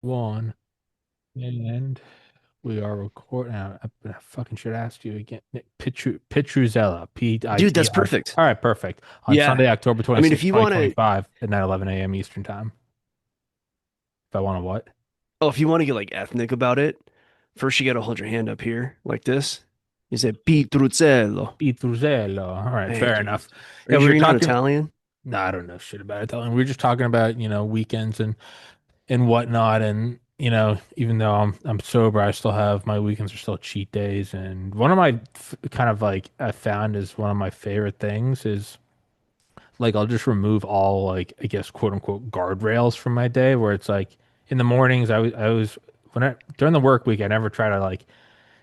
One, and we are recording. I fucking should ask you again. Pitruzzello, Dude, that's P-I-T-R. perfect. All right, perfect. On Yeah. Sunday, October I mean, if 26th, you want to, 2025 at 9:11 a.m. Eastern Time. If I want to what? if you want to get like ethnic about it, first you got to hold your hand up here like this. You say Pitruzzello. Pitruzzello. All right, Thank fair you. enough. Are Yeah, you we sure were you're not talking. Italian? No, I don't know shit about it. We were just talking about, weekends and whatnot. And, even though I'm sober, I still have my weekends are still cheat days. And one of my kind of like I found is one of my favorite things is like I'll just remove all like I guess quote unquote guardrails from my day where it's like in the mornings I was when I during the work week I never try to like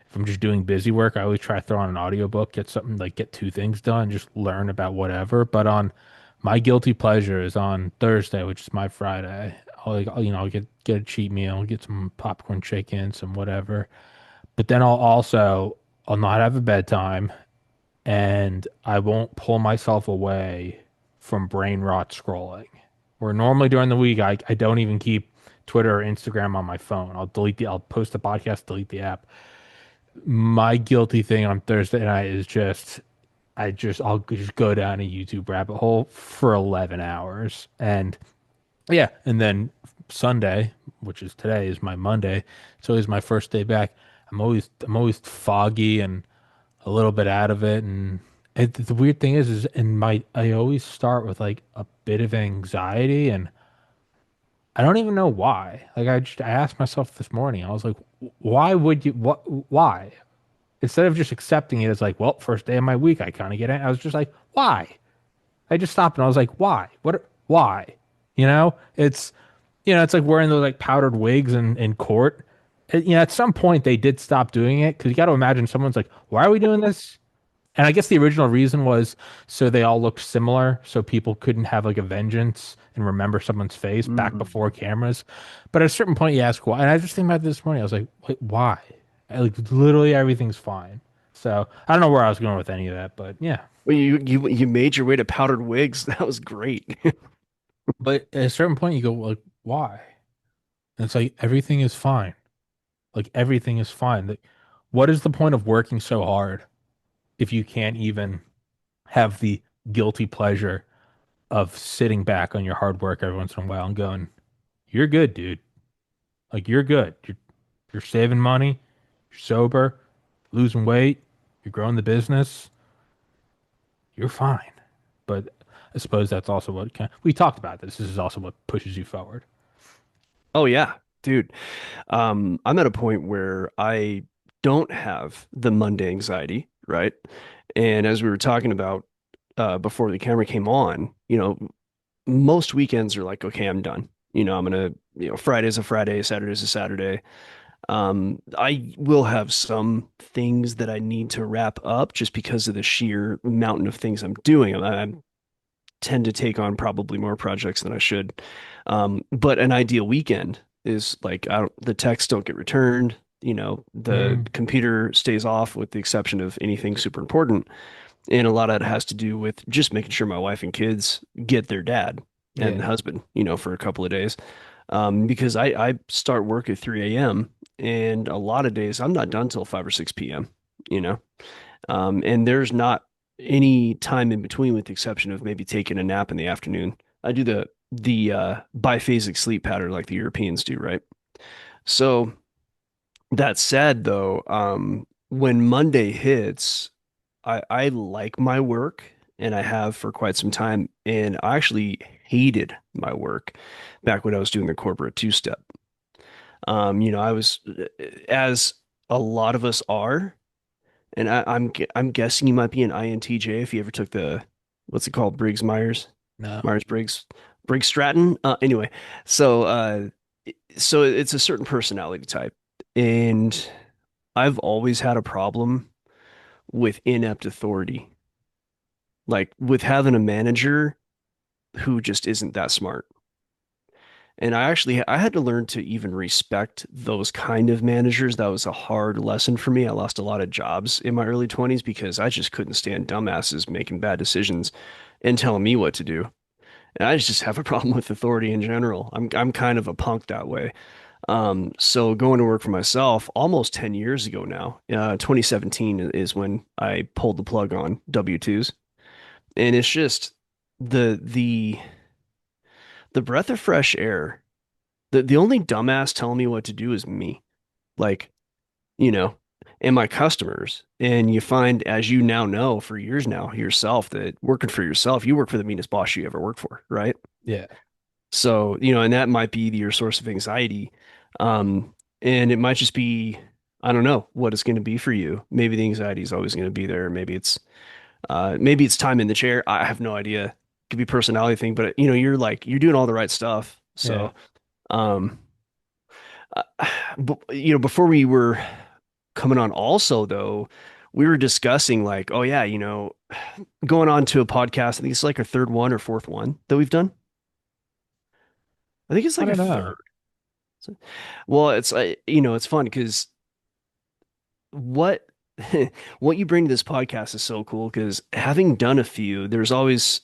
if I'm just doing busy work I always try to throw on an audiobook, get something like get two things done, just learn about whatever. But on my guilty pleasure is on Thursday, which is my Friday. I'll get a cheat meal, get some popcorn chicken, some whatever. But then I'll not have a bedtime and I won't pull myself away from brain rot scrolling. Where normally during the week I don't even keep Twitter or Instagram on my phone. I'll post the podcast, delete the app. My guilty thing on Thursday night is I'll just go down a YouTube rabbit hole for 11 hours. And yeah, and then Sunday, which is today, is my Monday. It's always my first day back. I'm always foggy and a little bit out of it. And the weird thing is in my I always start with like a bit of anxiety, and I don't even know why. Like I asked myself this morning, I was like, why would you? What? Why? Instead of just accepting it as like, well, first day of my week, I kind of get it. I was just like, why? I just stopped and I was like, why? What? Why? It's like wearing those like powdered wigs in court. At some point they did stop doing it because you got to imagine someone's like, why are we doing this? And I guess the original reason was so they all looked similar, so people couldn't have like a vengeance and remember someone's face back Hmm. before cameras. But at a certain point, you ask why. And I just think about this morning. I was like, wait, why? Like literally everything's fine. So I don't know where I was going with any of that, but yeah. Well, you made your way to powdered wigs. That was great. But at a certain point, you go like, why? And it's like everything is fine. Like everything is fine. Like, what is the point of working so hard if you can't even have the guilty pleasure of sitting back on your hard work every once in a while and going, "You're good, dude. Like you're good. You're saving money, you're sober, losing weight, you're growing the business. You're fine." But I suppose that's also what we talked about this. This is also what pushes you forward. Oh yeah, dude. I'm at a point where I don't have the Monday anxiety, right? And as we were talking about before the camera came on, most weekends are like, okay, I'm done. I'm gonna, Friday's a Friday, Saturday's a Saturday. I will have some things that I need to wrap up just because of the sheer mountain of things I'm doing. I tend to take on probably more projects than I should. But an ideal weekend is like the texts don't get returned. The Mm, computer stays off with the exception of anything super important. And a lot of it has to do with just making sure my wife and kids get their dad and the yeah. husband, for a couple of days. Because I start work at 3 a.m. and a lot of days I'm not done till 5 or 6 p.m., you know? And there's not any time in between with the exception of maybe taking a nap in the afternoon. I do the biphasic sleep pattern like the Europeans do, right? So that said though, when Monday hits, I like my work and I have for quite some time. And I actually hated my work back when I was doing the corporate two-step. I was as a lot of us are, and I'm guessing you might be an INTJ if you ever took the what's it called, Briggs Myers, No. Myers Briggs Stratton. Anyway, so so it's a certain personality type, and I've always had a problem with inept authority, like with having a manager who just isn't that smart. And I had to learn to even respect those kind of managers. That was a hard lesson for me. I lost a lot of jobs in my early 20s because I just couldn't stand dumbasses making bad decisions and telling me what to do. And I just have a problem with authority in general. I'm kind of a punk that way. So going to work for myself almost 10 years ago now, 2017 is when I pulled the plug on W-2s. And it's just the the breath of fresh air. The only dumbass telling me what to do is me. Like, you know, and my customers. And you find, as you now know for years now yourself, that working for yourself, you work for the meanest boss you ever worked for, right? Yeah. So, and that might be your source of anxiety. And it might just be, I don't know what it's going to be for you. Maybe the anxiety is always going to be there. Maybe it's time in the chair. I have no idea. It could be a personality thing, but you're doing all the right stuff. Yeah. So, um, uh, before we were coming on also though, we were discussing like, oh yeah, going on to a podcast. I think it's like our third one or fourth one that we've done. I think it's I like our don't know. third. Well, it's fun because what what you bring to this podcast is so cool because having done a few, there's always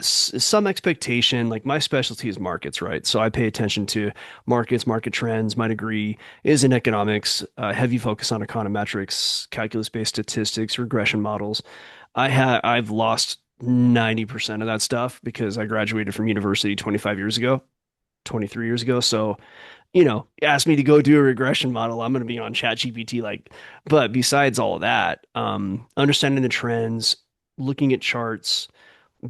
some expectation. Like my specialty is markets, right? So I pay attention to markets, market trends. My degree is in economics, heavy focus on econometrics, calculus-based statistics, regression models. I've lost 90% of that stuff because I graduated from university 25 years ago, 23 years ago. So ask me to go do a regression model, I'm going to be on ChatGPT. But besides all of that, understanding the trends, looking at charts,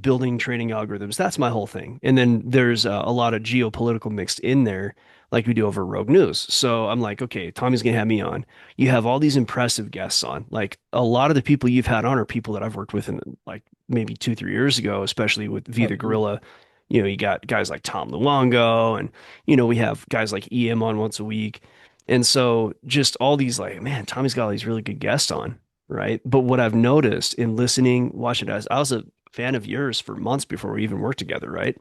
building trading algorithms, that's my whole thing. And then there's a lot of geopolitical mixed in there, like we do over Rogue News. So I'm like, okay, Tommy's going to have me on. You have all these impressive guests on. Like a lot of the people you've had on are people that I've worked with in like maybe 2, 3 years ago, especially with Oh, Vita cool. Gorilla. You got guys like Tom Luongo, and we have guys like EM on once a week. And so just all these like, man, Tommy's got all these really good guests on, right? But what I've noticed in listening, watching guys, I was a fan of yours for months before we even worked together, right?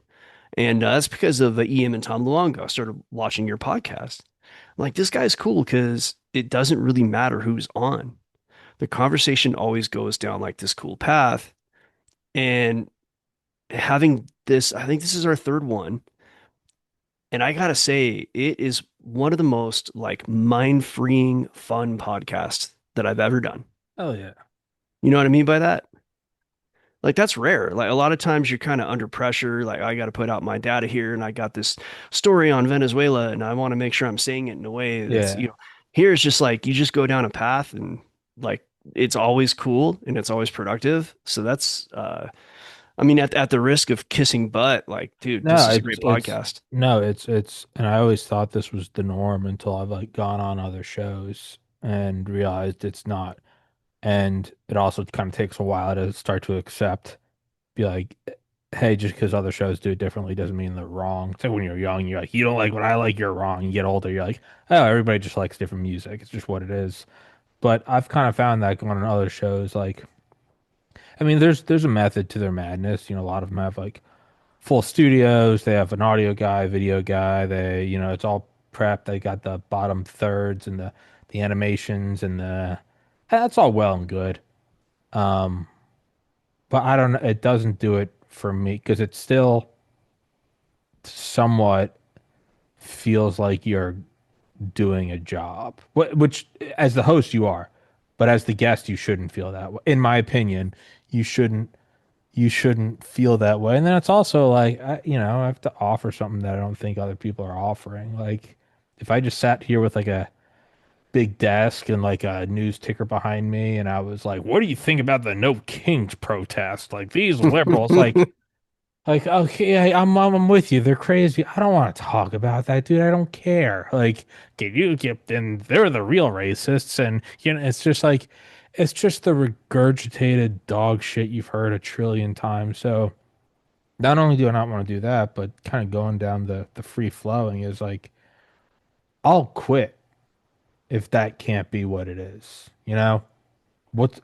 And that's because of EM and Tom Luongo. I started watching your podcast. I'm like, this guy's cool because it doesn't really matter who's on. The conversation always goes down like this cool path. And having this, I think this is our third one. And I gotta say, it is one of the most like mind-freeing, fun podcasts that I've ever done. Oh yeah. You know what I mean by that? Like that's rare. Like a lot of times you're kind of under pressure. Like I got to put out my data here, and I got this story on Venezuela, and I want to make sure I'm saying it in a way that's, Yeah. here it's just like you just go down a path, and like it's always cool and it's always productive. So that's, I mean, at the risk of kissing butt, like, dude, this No, is a great it's podcast. no, it's and I always thought this was the norm until I've like gone on other shows and realized it's not. And it also kind of takes a while to start to accept, be like, hey, just because other shows do it differently doesn't mean they're wrong. So when you're young, you're like, you don't like what I like, you're wrong. You get older, you're like, oh, everybody just likes different music. It's just what it is. But I've kind of found that going on other shows, like, I mean, there's a method to their madness. A lot of them have like full studios. They have an audio guy, video guy. It's all prepped. They got the bottom thirds and the animations and that's all well and good. Um, but I don't know. It doesn't do it for me because it still somewhat feels like you're doing a job, which as the host you are, but as the guest you shouldn't feel that way. In my opinion, you shouldn't you shouldn't feel that way. And then it's also like I have to offer something that I don't think other people are offering. Like if I just sat here with like a big desk and like a news ticker behind me and I was like, "What do you think about the No Kings protest? Like these liberals like, okay, I'm with you. They're crazy. I don't want to talk about that, dude. I don't care. Like, can you get then they're the real racists, and it's just like it's just the regurgitated dog shit you've heard a trillion times. So not only do I not want to do that, but kind of going down the free flowing is like I'll quit if that can't be what it is. What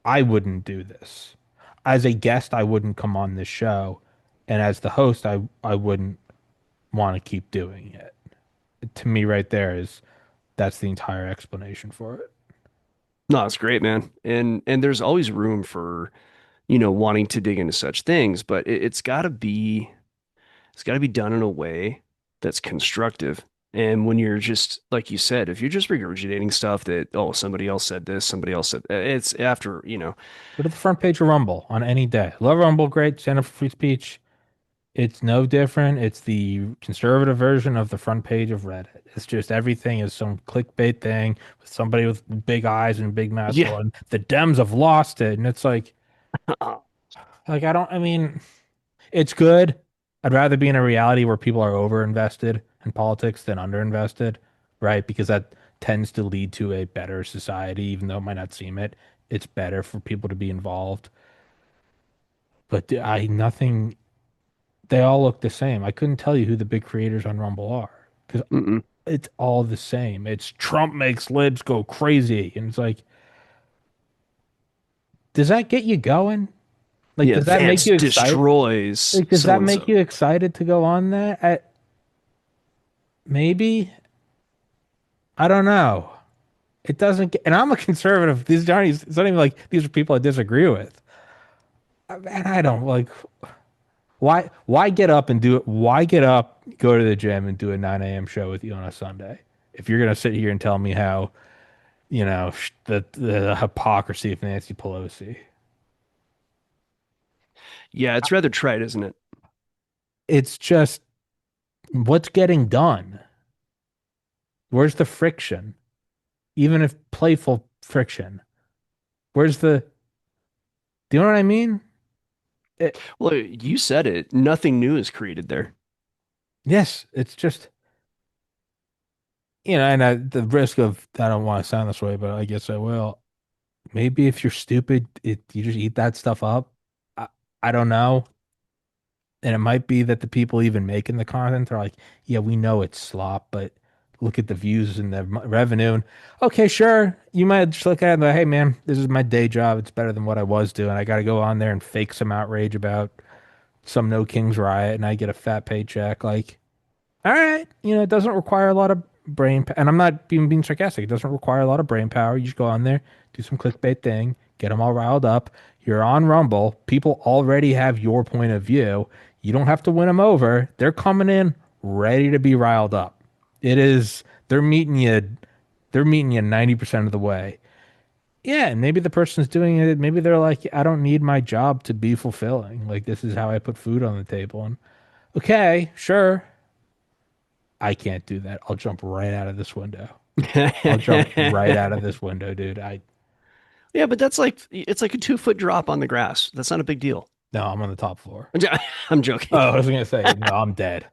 I wouldn't do this. As a guest, I wouldn't come on this show, and as the host, I wouldn't want to keep doing it. To me, right there is that's the entire explanation for it. No, it's great, man. And there's always room for, wanting to dig into such things, but it's got to be done in a way that's constructive And when you're just, like you said, if you're just regurgitating stuff that, oh, somebody else said this, somebody else said, it's after, Go to the front page of Rumble on any day. Love Rumble, great. Stand up for free speech. It's no different. It's the conservative version of the front page of Reddit. It's just everything is some clickbait thing with somebody with big eyes and big mouth yeah. going, the Dems have lost it. And it's like I mean, it's good. I'd rather be in a reality where people are over invested in politics than under invested, right? Because that tends to lead to a better society, even though it might not seem it. It's better for people to be involved. But nothing, they all look the same. I couldn't tell you who the big creators on Rumble are because Mm-mm. it's all the same. It's Trump makes libs go crazy. And it's like, does that get you going? Like, Yeah. does that make Vance you excited? destroys Like, does so that and make so. you excited to go on that? Maybe. I don't know. It doesn't get, and I'm a conservative. These aren't, it's not even like these are people I disagree with. And I don't like, why get up and do it? Why get up, go to the gym and do a 9 a.m. show with you on a Sunday? If you're going to sit here and tell me how, the hypocrisy of Nancy Pelosi. Yeah, it's rather trite, isn't it? It's just what's getting done. Where's the friction? Even if playful friction. Where's do you know what I mean? It, Well, you said it. Nothing new is created there. yes, it's just, and the risk of, I don't want to sound this way, but I guess I will. Maybe if you're stupid, you just eat that stuff up. I, I don't know. And it might be that the people even making the content are like, yeah, we know it's slop, but look at the views and the revenue. And okay, sure. You might just look at it and be like, hey, man, this is my day job. It's better than what I was doing. I got to go on there and fake some outrage about some No Kings riot and I get a fat paycheck. Like, all right, it doesn't require a lot of and I'm not being sarcastic. It doesn't require a lot of brain power. You just go on there, do some clickbait thing, get them all riled up. You're on Rumble. People already have your point of view. You don't have to win them over. They're coming in ready to be riled up. It is they're meeting you. They're meeting you 90% of the way. Yeah, and maybe the person's doing it. Maybe they're like, I don't need my job to be fulfilling. Like this is how I put food on the table. And okay, sure. I can't do that. I'll jump right out of this window. I'll jump right out of this window, dude. Yeah, but that's like it's like a 2 foot drop on the grass. That's not a big deal. No, I'm on the top floor. I'm joking. Oh, I was gonna say, no, I'm dead.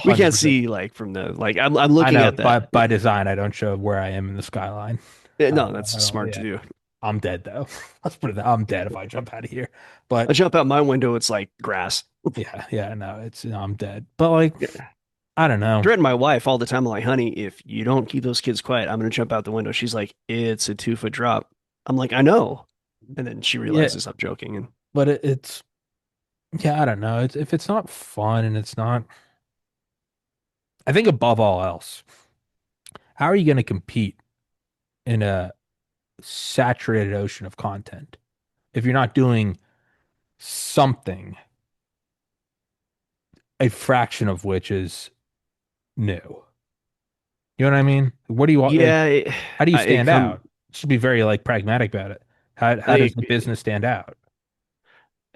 We can't 100%. see like from the like I'm I looking know, at that. by design, I don't show where I am in the skyline. No, that's I don't, smart to yeah. do. I'm dead though. Let's put it that I'm dead if I jump out of here. I But jump out my window, it's like grass. yeah, yeah, no, no, I'm dead. But like, Yeah. I don't know. Threaten my wife all the time. I'm like, honey, if you don't keep those kids quiet, I'm gonna jump out the window. She's like, it's a 2 foot drop. I'm like, I know. And then she Yeah, realizes I'm joking. And but it's yeah, I don't know. It's if it's not fun and it's not, I think above all else, how are you going to compete in a saturated ocean of content if you're not doing something, a fraction of which is new? You know what I mean? What do you want? Like, yeah, how do you it stand come out? Just be very like pragmatic about it. How does the it, business stand out?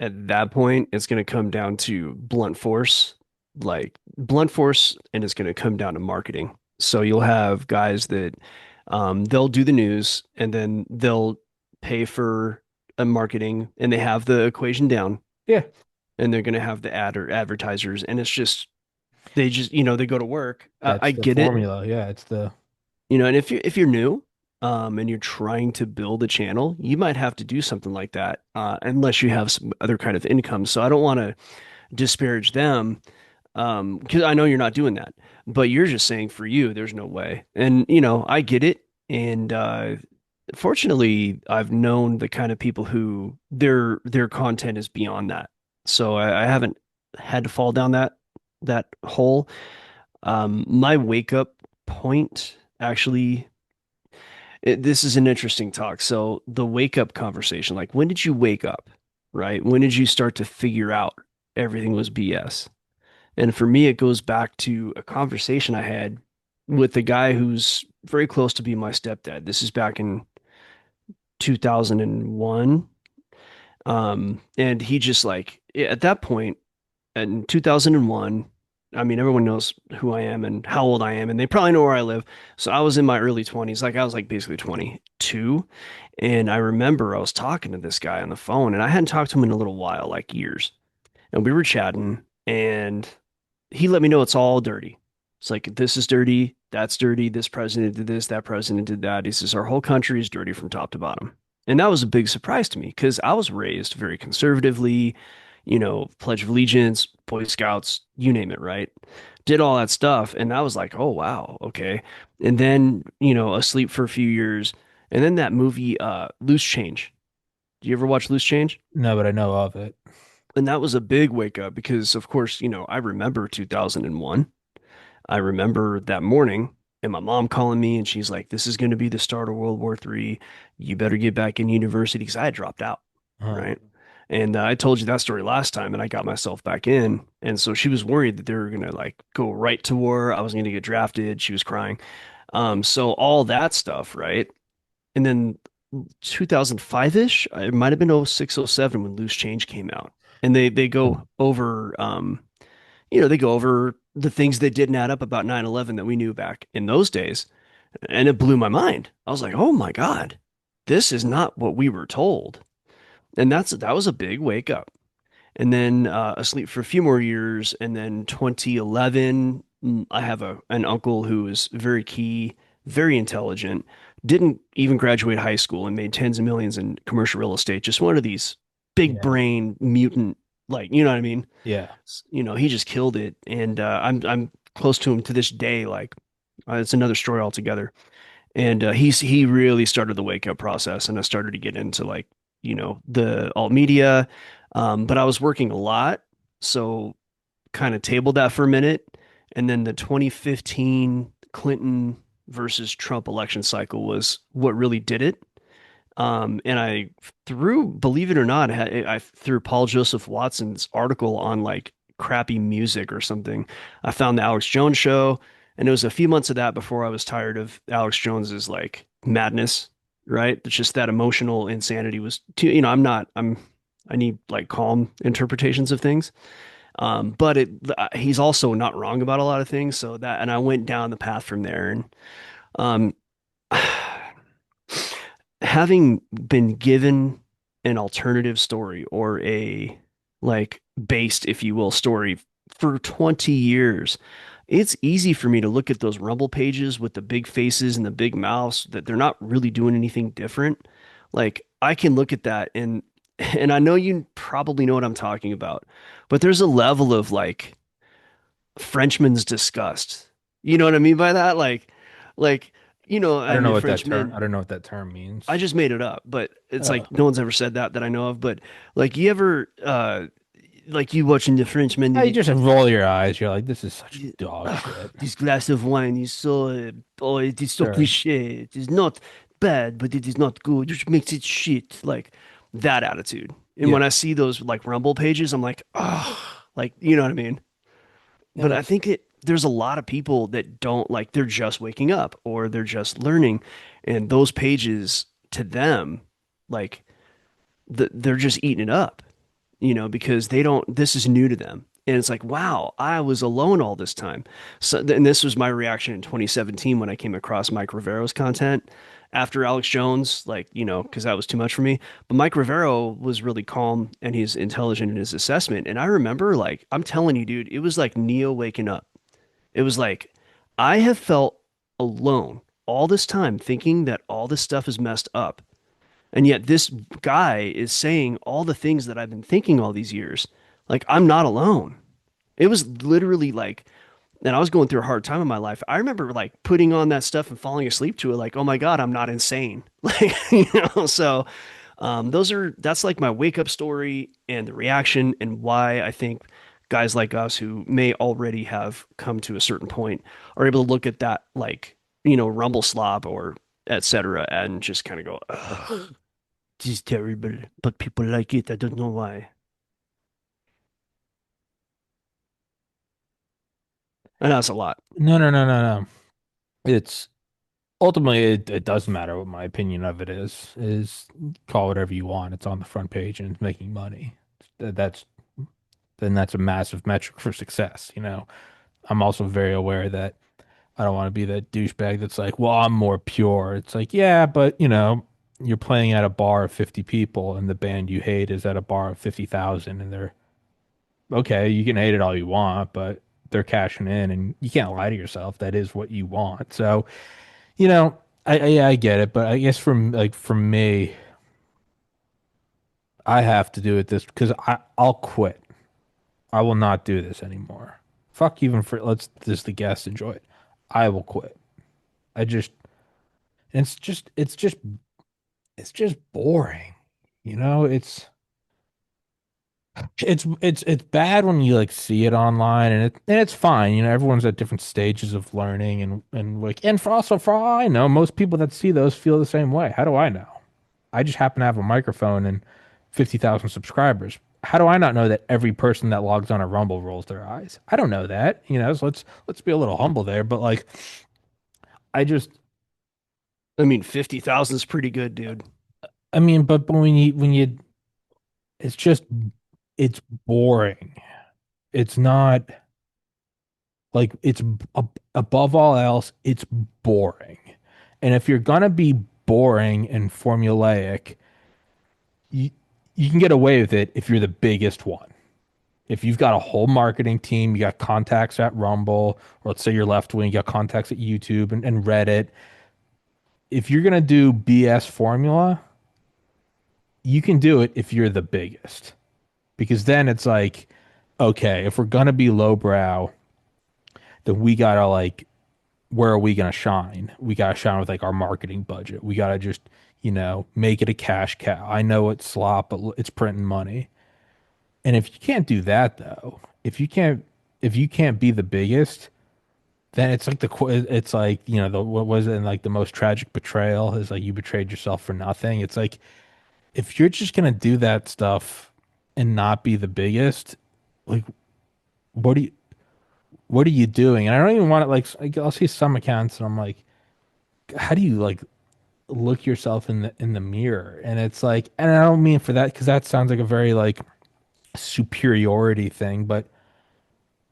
at that point, it's gonna come down to blunt force, like blunt force, and it's gonna come down to marketing. So you'll have guys that they'll do the news and then they'll pay for a marketing and they have the equation down Yeah, and they're going to have the ad or advertisers and it's just they just they go to work. I that's the get it, formula. Yeah, it's the and if you're new and you're trying to build a channel, you might have to do something like that unless you have some other kind of income. So I don't want to disparage them because I know you're not doing that, but you're just saying for you there's no way. And I get it. And fortunately, I've known the kind of people who their content is beyond that. So I haven't had to fall down that hole. My wake up point actually, this is an interesting talk. So the wake up conversation, like when did you wake up, right? When did you start to figure out everything was BS? And for me, it goes back to a conversation I had. with the guy who's very close to being my stepdad. This is back in 2001. And he just like at that point in 2001, I mean, everyone knows who I am and how old I am, and they probably know where I live. So I was in my early 20s, like I was like basically 22. And I remember I was talking to this guy on the phone, and I hadn't talked to him in a little while, like years. And we were chatting, and he let me know it's all dirty. It's like, this is dirty, that's dirty, this president did this, that president did that. He says, our whole country is dirty from top to bottom. And that was a big surprise to me because I was raised very conservatively, Pledge of Allegiance, Boy Scouts, you name it, right? Did all that stuff. And I was like, oh, wow, okay. And then, asleep for a few years. And then that movie, Loose Change. Do you ever watch Loose Change? No, but I know of it. And that was a big wake up because, of course, I remember 2001. I remember that morning and my mom calling me and she's like, this is going to be the start of World War III. You better get back in university because I had dropped out. Uh, Right. And I told you that story last time and I got myself back in. And so she was worried that they were going to like go right to war. I was going to get drafted. She was crying. So all that stuff. Right. And then 2005-ish, it might have been 06, 07 when Loose Change came out. And they go over, they go over the things that didn't add up about 9/11 that we knew back in those days. And it blew my mind. I was like, oh my God, this is not what we were told. And that was a big wake up. And then asleep for a few more years. And then 2011, I have an uncle who is very key, very intelligent, didn't even graduate high school and made tens of millions in commercial real estate. Just one of these big yeah, brain mutant, like, you know what I mean? yeah, He just killed it. And I'm close to him to this day. Like, it's another story altogether. And he really started the wake up process, and I started to get into like the alt media, but I was working a lot, so kind of tabled that for a minute, and then the 2015 Clinton versus Trump election cycle was what really did it. And I threw, believe it or not, I threw Paul Joseph Watson's article on like crappy music or something. I found the Alex Jones show, and it was a few months of that before I was tired of Alex Jones's like madness, right? It's just that emotional insanity was too, I need like calm interpretations of things. But he's also not wrong about a lot of things. So that, and I went down the path from there. And um, having been given an alternative story or a like based, if you will, story for 20 years, it's easy for me to look at those Rumble pages with the big faces and the big mouths that they're not really doing anything different. Like I can look at that and I know you probably know what I'm talking about, but there's a level of like Frenchman's disgust. You know what I mean by that? Like, I I don't know mean, what that term. I Frenchmen, don't know what that term means. I just made it up, but it's Oh, like no one's ever said that I know of. But like, you ever, like you watching the Frenchman, you just roll your eyes. You're like, this is such dog "Ugh, shit. this glass of wine is so, oh, it is so Sure. cliche. It is not bad, but it is not good, which makes it shit. Like that attitude. And when Yeah. I see those like Rumble pages, I'm like, oh, like, you know what I mean? Yeah. But I think there's a lot of people that don't like they're just waking up or they're just learning, and those pages to them, like they're just eating it up, because they don't. This is new to them, and it's like, wow, I was alone all this time. So, and this was my reaction in 2017 when I came across Mike Rivero's content after Alex Jones, like because that was too much for me. But Mike Rivero was really calm and he's intelligent in his assessment, and I remember, like, I'm telling you, dude, it was like Neo waking up. It was like I have felt alone all this time thinking that all this stuff is messed up. And yet this guy is saying all the things that I've been thinking all these years. Like I'm not alone. It was literally like, and I was going through a hard time in my life. I remember like putting on that stuff and falling asleep to it, like, oh my God, I'm not insane. Like, so that's like my wake up story and the reaction and why I think guys like us who may already have come to a certain point are able to look at that like, Rumble slop or etc. and just kind of go, ugh, this is terrible, but people like it. I don't know why. And that's a lot. No, no, no, no, no. it's ultimately it doesn't matter what my opinion of it is call whatever you want. It's on the front page and it's making money. That's then that's a massive metric for success, you know. I'm also very aware that I don't want to be that douchebag that's like, well, I'm more pure. It's like, yeah, but you know, you're playing at a bar of 50 people and the band you hate is at a bar of 50,000 and they're okay, you can hate it all you want, but they're cashing in and you can't lie to yourself. That is what you want. So, you know, I get it, but I guess for me, I have to do it this because I'll quit. I will not do this anymore. Fuck even for let's just the guests enjoy it. I will quit. I just it's just boring. You know, it's bad when you like see it online and it's fine. You know, everyone's at different stages of learning and like and for all I know, most people that see those feel the same way. How do I know? I just happen to have a microphone and 50,000 subscribers. How do I not know that every person that logs on a Rumble rolls their eyes? I don't know that, you know, so let's be a little humble there, but like I just I mean, 50,000 is pretty good, dude. I mean, but when you it's just it's boring. It's not like above all else, it's boring. And if you're gonna be boring and formulaic, you you can get away with it if you're the biggest one. If you've got a whole marketing team, you got contacts at Rumble, or let's say you're left wing, you got contacts at YouTube and Reddit. If you're gonna do BS formula, you can do it if you're the biggest. Because then it's like, okay, if we're gonna be lowbrow, then we gotta like where are we going to shine? We got to shine with like our marketing budget. We got to just, you know, make it a cash cow. I know it's slop, but it's printing money. And if you can't do that though, if you can't be the biggest, then it's like it's like, you know, the what was it in like the most tragic betrayal is like you betrayed yourself for nothing. It's like if you're just going to do that stuff and not be the biggest, like what do you what are you doing? And I don't even want to like I'll see some accounts and I'm like how do you like look yourself in the mirror? And it's like, and I don't mean for that because that sounds like a very like superiority thing, but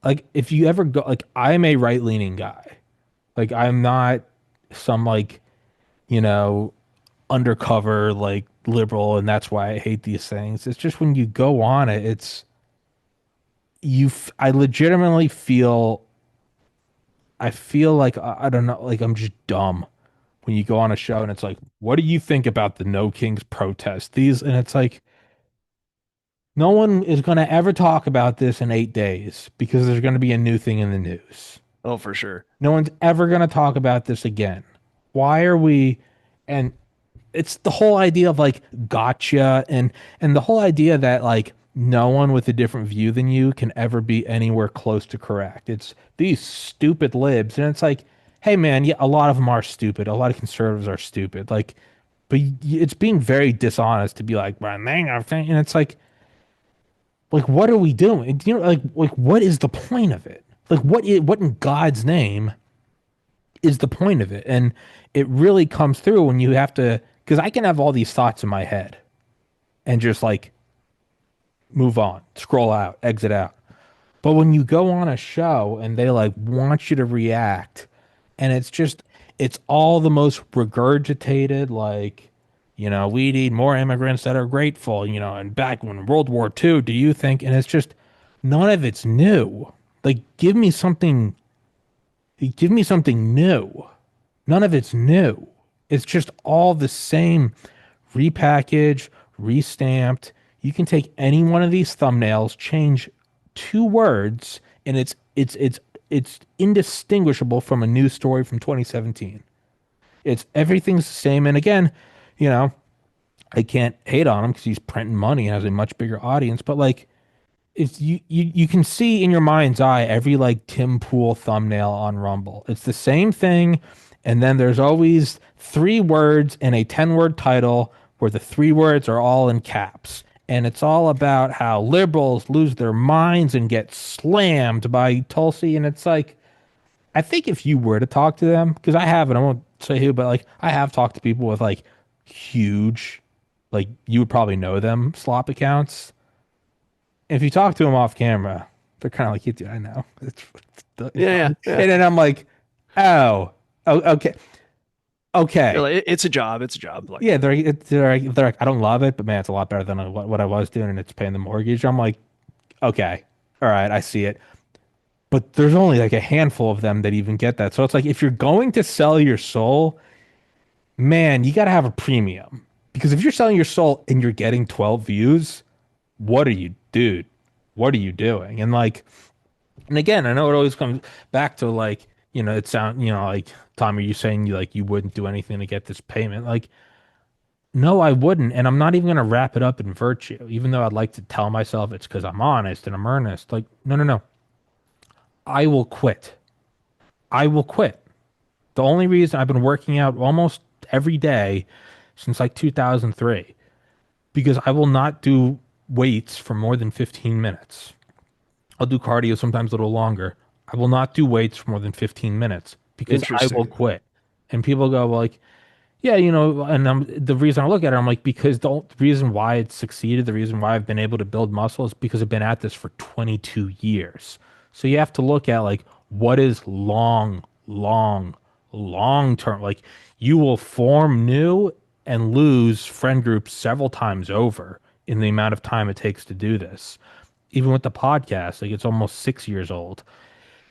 like if you ever go like I'm a right-leaning guy. Like I'm not some like, you know, undercover like liberal and that's why I hate these things. It's just when you go on it, it's I legitimately feel I feel like I don't know, like I'm just dumb when you go on a show and it's like, what do you think about the No Kings protest? These, and it's like, no one is going to ever talk about this in 8 days because there's going to be a new thing in the news. Oh, for sure. No one's ever going to talk about this again. Why are we? And it's the whole idea of like gotcha and the whole idea that like no one with a different view than you can ever be anywhere close to correct. It's these stupid libs, and it's like, hey man, yeah, a lot of them are stupid. A lot of conservatives are stupid. Like, but it's being very dishonest to be like, well, man, and it's like what are we doing? You know, like what is the point of it? Like what in God's name is the point of it? And it really comes through when you have to, because I can have all these thoughts in my head and just like move on, scroll out, exit out. But when you go on a show and they like want you to react, and it's just, it's all the most regurgitated, like, you know, we need more immigrants that are grateful, you know, and back when World War II, do you think? And it's just, none of it's new. Like, give me something new. None of it's new. It's just all the same repackaged, restamped. You can take any one of these thumbnails, change two words, and it's indistinguishable from a news story from 2017. It's everything's the same. And again, you know, I can't hate on him because he's printing money and has a much bigger audience, but like it's you can see in your mind's eye every like Tim Pool thumbnail on Rumble. It's the same thing, and then there's always 3 words and a 10-word title where the 3 words are all in caps. And it's all about how liberals lose their minds and get slammed by Tulsi. And it's like, I think if you were to talk to them, because I haven't, I won't say who, but like I have talked to people with like huge, like you would probably know them slop accounts. If you talk to them off camera, they're kind of like, yeah, dude, I know. It's Yeah, yeah, fine. yeah. And then I'm like, oh, okay, You're okay. like, it's a job. It's a job. Like, Yeah, they're like, I don't love it, but man, it's a lot better than what I was doing, and it's paying the mortgage. I'm like, okay, all right, I see it. But there's only like a handful of them that even get that. So it's like if you're going to sell your soul, man, you got to have a premium. Because if you're selling your soul and you're getting 12 views, what are you, dude? What are you doing? And like, and again, I know it always comes back to like, like Tommy, you saying you wouldn't do anything to get this payment. Like, no, I wouldn't. And I'm not even gonna wrap it up in virtue, even though I'd like to tell myself it's because I'm honest and I'm earnest. Like, no, no, no. I will quit. I will quit. The only reason I've been working out almost every day since like 2003, because I will not do weights for more than 15 minutes. I'll do cardio sometimes a little longer. I will not do weights for more than 15 minutes because I will interesting. quit. And people go, well, like, yeah, and the reason I look at it, I'm like, because the reason why it's succeeded, the reason why I've been able to build muscle is because I've been at this for 22 years. So you have to look at like what is long term. Like you will form new and lose friend groups several times over in the amount of time it takes to do this. Even with the podcast, like it's almost 6 years old.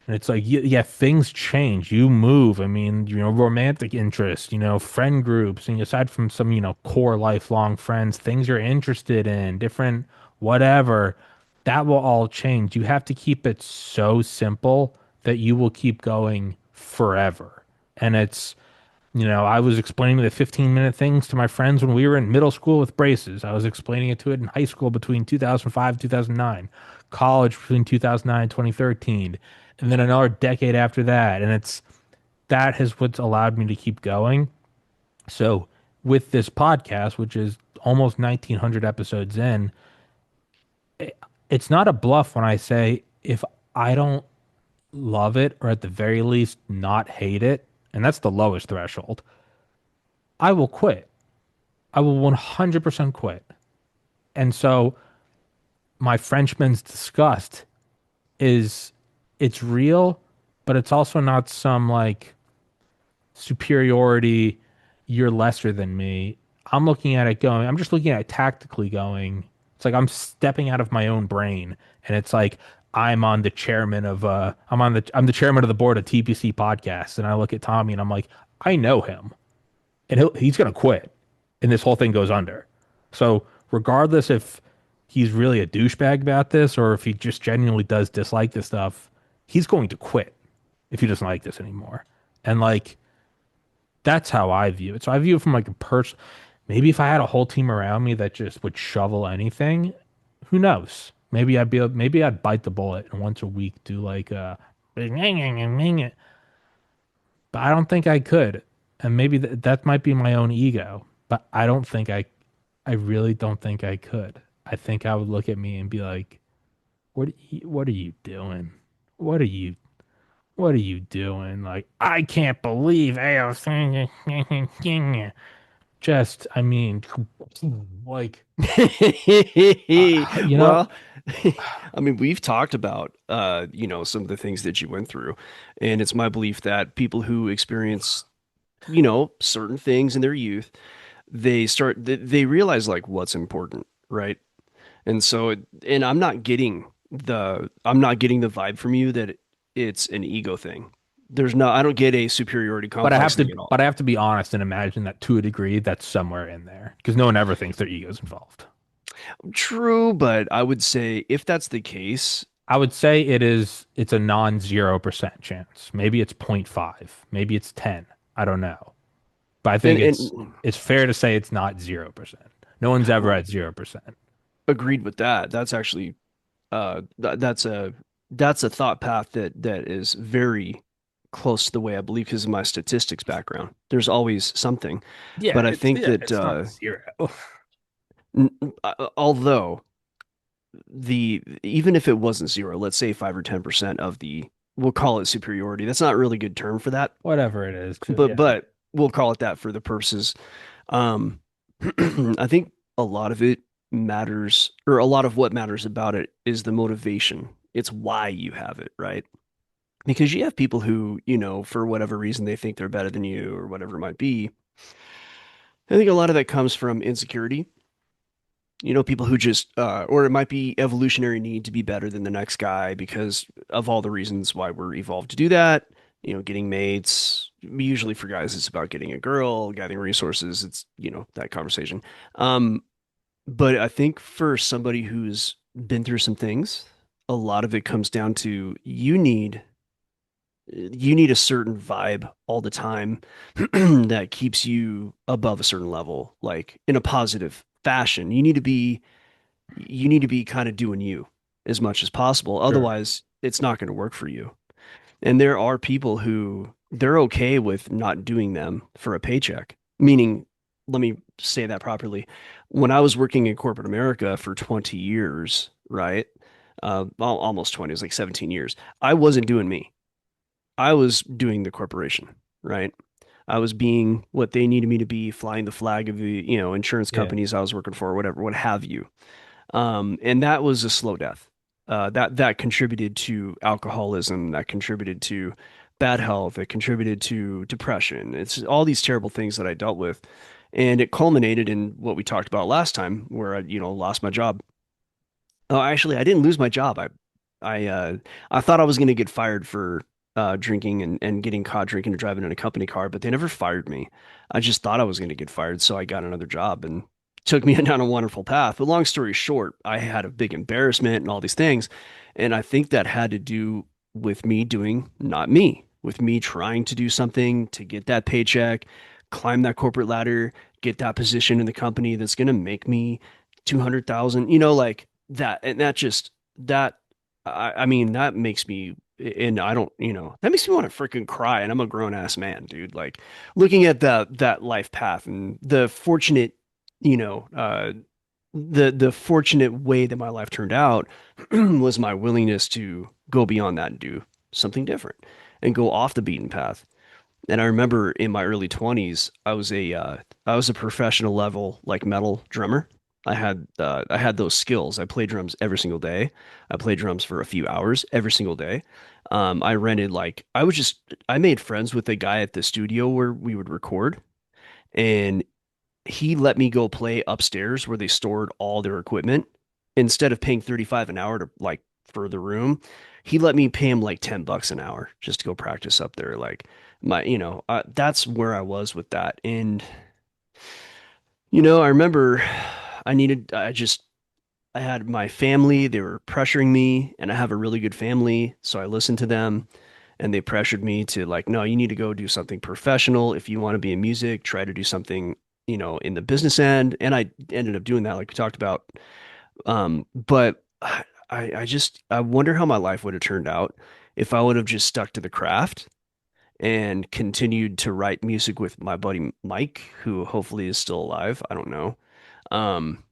And it's like, yeah, things change. You move. I mean, romantic interests, friend groups, and aside from some, core lifelong friends, things you're interested in, different whatever, that will all change. You have to keep it so simple that you will keep going forever. And I was explaining the 15-minute things to my friends when we were in middle school with braces. I was explaining it to it in high school between 2005 and 2009, college between 2009 and 2013, and then another decade after that. And that has what's allowed me to keep going. So with this podcast, which is almost 1900 episodes in, it's not a bluff when I say if I don't love it or at the very least not hate it, and that's the lowest threshold, I will quit. I will 100% quit. And so my Frenchman's disgust is it's real, but it's also not some like superiority, you're lesser than me. I'm just looking at it tactically going, it's like I'm stepping out of my own brain and it's like I'm the chairman of the board of TPC podcasts and I look at Tommy and I'm like, I know him and he's gonna quit, and this whole thing goes under. So regardless if he's really a douchebag about this or if he just genuinely does dislike this stuff, he's going to quit if he doesn't like this anymore. And like that's how I view it. So I view it from like a person. Maybe if I had a whole team around me that just would shovel anything, who knows? Maybe I'd bite the bullet and once a week do like but I don't think I could. And maybe that might be my own ego, but I really don't think I could. I think I would look at me and be like, what are you doing? What are you what are you doing? Like, I can't believe AOC. Just, I mean, like, you know, Well, I mean, we've talked about some of the things that you went through, and it's my belief that people who experience, certain things in their youth, they realize like what's important, right? And so and I'm not getting the vibe from you that it's an ego thing. I don't get a superiority complex thing at all. but I have to be honest and imagine that to a degree that's somewhere in there because no one ever thinks their ego's involved. True, but I would say if that's the case, I would say it's a non-0% chance. Maybe it's zero point 0.5, maybe it's 10. I don't know. But I think and it's fair to say it's not 0%. No one's ever at 0%. agreed with that. That's actually that's a thought path that is very close to the way I believe because of my statistics background. There's always something, but I think that It's not zero. although the even if it wasn't zero, let's say 5 or 10% of the we'll call it superiority. That's not a really good term for that, Whatever it is. but Yeah. we'll call it that for the purposes. Um, I think a lot of it matters, or a lot of what matters about it is the motivation. It's why you have it, right? Because you have people who, for whatever reason they think they're better than you or whatever it might be. I think a lot of that comes from insecurity. People who just, or it might be evolutionary need to be better than the next guy because of all the reasons why we're evolved to do that. Getting mates. Usually for guys, it's about getting a girl, gathering resources. It's, that conversation. Um, but I think for somebody who's been through some things, a lot of it comes down to you need a certain vibe all the time that keeps you above a certain level, like in a positive fashion. You need to be kind of doing you as much as possible. Sure. Otherwise, it's not going to work for you. And there are people who they're okay with not doing them for a paycheck. Meaning, let me say that properly. When I was working in corporate America for 20 years, right? Almost 20, it was like 17 years. I wasn't doing me. I was doing the corporation, right? I was being what they needed me to be, flying the flag of the, insurance Yeah. companies I was working for, whatever, what have you. And that was a slow death. That contributed to alcoholism, that contributed to bad health, that contributed to depression. It's all these terrible things that I dealt with, and it culminated in what we talked about last time, where I, lost my job. Oh, actually, I didn't lose my job. I thought I was going to get fired for drinking and getting caught drinking and driving in a company car, but they never fired me. I just thought I was going to get fired, so I got another job and took me down a wonderful path. But long story short, I had a big embarrassment and all these things, and I think that had to do with me doing not me, with me trying to do something to get that paycheck, climb that corporate ladder, get that position in the company that's going to make me 200,000, like that. And I mean, that makes me, and I don't, that makes me want to freaking cry. And I'm a grown ass man, dude. Like looking at that life path and the fortunate, you know, the fortunate way that my life turned out was my willingness to go beyond that and do something different and go off the beaten path. And I remember in my early 20s, I was a professional level like metal drummer. I had those skills. I played drums every single day. I played drums for a few hours every single day. I rented like I made friends with a guy at the studio where we would record, and he let me go play upstairs where they stored all their equipment. Instead of paying 35 an hour to like for the room, he let me pay him like $10 an hour just to go practice up there. Like that's where I was with that. And I remember I had my family, they were pressuring me, and I have a really good family, so I listened to them, and they pressured me to like, no, you need to go do something professional. If you want to be in music, try to do something, in the business end. And I ended up doing that, like we talked about. But I wonder how my life would have turned out if I would have just stuck to the craft and continued to write music with my buddy Mike, who hopefully is still alive. I don't know. Um,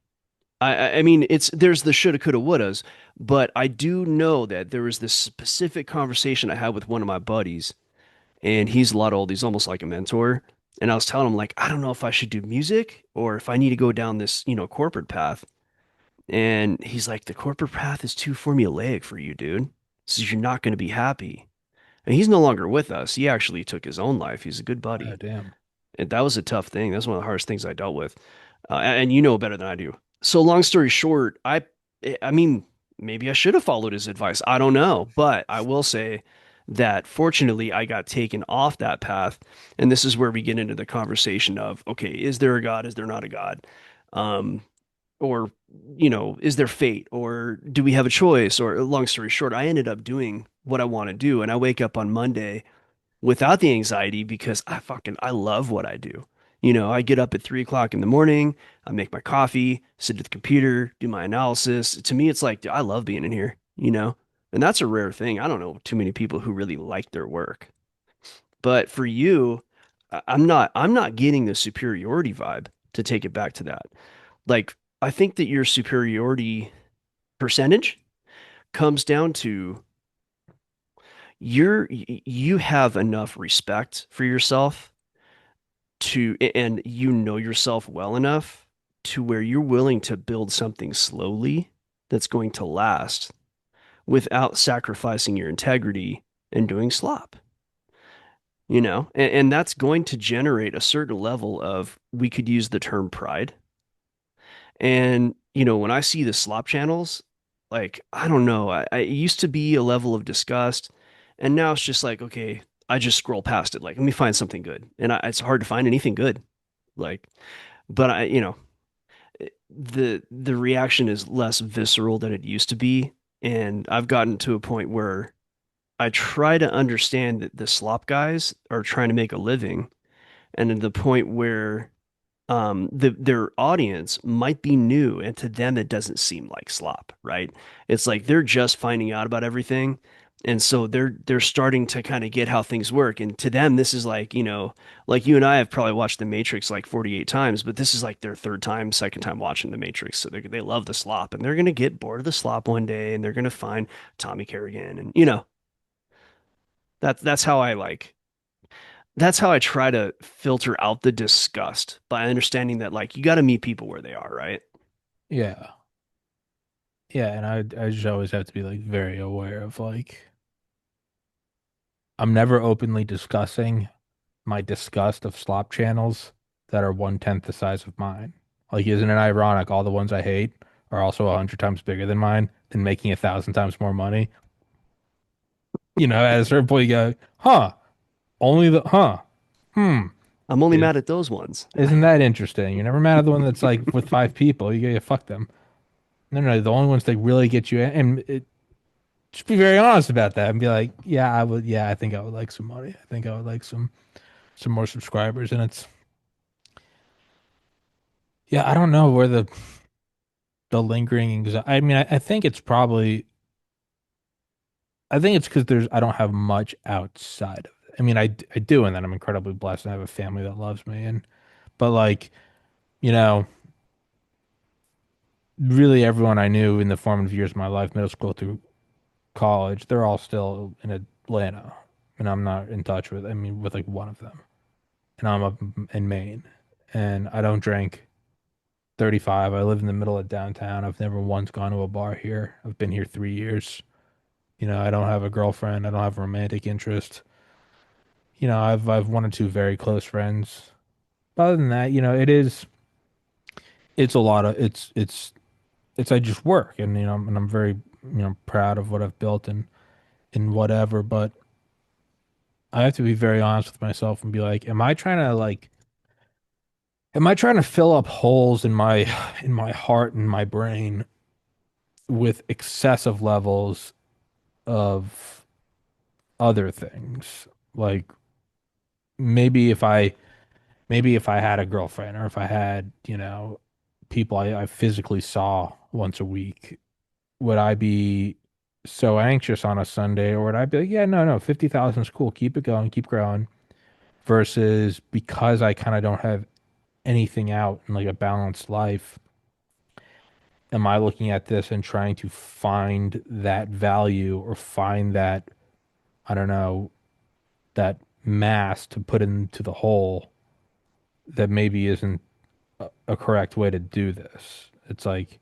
I mean, there's the shoulda, coulda, wouldas, but I do know that there was this specific conversation I had with one of my buddies, and he's a lot old. He's almost like a mentor. And I was telling him, like, I don't know if I should do music or if I need to go down this, corporate path. And he's like, the corporate path is too formulaic for you, dude. So you're not going to be happy. And he's no longer with us. He actually took his own life. He's a good Oh, buddy. damn. And that was a tough thing. That's one of the hardest things I dealt with. And you know better than I do. So long story short, I mean, maybe I should have followed his advice. I don't know, but I will say that fortunately I got taken off that path. And this is where we get into the conversation of, okay, is there a God? Is there not a God? Um, or, is there fate? Or do we have a choice? Or long story short, I ended up doing what I want to do. And I wake up on Monday without the anxiety because I love what I do. I get up at 3 o'clock in the morning, I make my coffee, sit at the computer, do my analysis. To me, it's like, dude, I love being in here. And that's a rare thing. I don't know too many people who really like their work. But for you, I'm not getting the superiority vibe to take it back to that. Like, I think that your superiority percentage comes down to you have enough respect for yourself and you know yourself well enough to where you're willing to build something slowly that's going to last without sacrificing your integrity and doing slop, and that's going to generate a certain level of, we could use the term pride. And, when I see the slop channels, like, I don't know, it used to be a level of disgust. And now it's just like, okay, I just scroll past it. Like, let me find something good. And it's hard to find anything good. Like, but the reaction is less visceral than it used to be. And I've gotten to a point where I try to understand that the slop guys are trying to make a living, and to the point where their audience might be new, and to them it doesn't seem like slop, right? It's like they're just finding out about everything, and so they're starting to kind of get how things work, and to them this is like, like you and I have probably watched The Matrix like 48 times, but this is like their third time, second time watching The Matrix, so they love the slop, and they're gonna get bored of the slop one day, and they're gonna find Tommy Carrigan, and that's how I like that's how I try to filter out the disgust, by understanding that, like, you got to meet people where they are, right? Yeah. Yeah, and I just always have to be like very aware of like I'm never openly discussing my disgust of slop channels that are 1/10 the size of mine. Like, isn't it ironic all the ones I hate are also 100 times bigger than mine and making 1,000 times more money? At a certain point you go, huh, only the hmm. I'm only Is, mad at those ones. isn't that interesting? You're never mad at the one that's like with 5 people. You go, yeah, fuck them. No, no, the only ones that really get you, and just be very honest about that and be like, yeah, I would, yeah, I think I would like some money. I think I would like some more subscribers. And it's, yeah, I don't know where the lingering anxiety. I mean, I think it's probably, I think it's because I don't have much outside of it. I mean, I do, and then I'm incredibly blessed and I have a family that loves me. But like, you know, really everyone I knew in the formative years of my life, middle school through college, they're all still in Atlanta. And I'm not in touch with, I mean, with like one of them. And I'm up in Maine. And I don't drink. 35. I live in the middle of downtown. I've never once gone to a bar here. I've been here 3 years. I don't have a girlfriend. I don't have a romantic interest. I've one or two very close friends. But other than that, it's a lot of it's I just work, and I'm very proud of what I've built and whatever. But I have to be very honest with myself and be like, am I trying to fill up holes in my heart and my brain with excessive levels of other things? Like maybe if I maybe if I had a girlfriend or if I had, people I physically saw once a week, would I be so anxious on a Sunday, or would I be like, yeah, no, no, 50,000 is cool. Keep it going, keep growing. Versus because I kind of don't have anything out in like a balanced life, am I looking at this and trying to find that value or find that, I don't know, that mass to put into the hole that maybe isn't a correct way to do this. It's like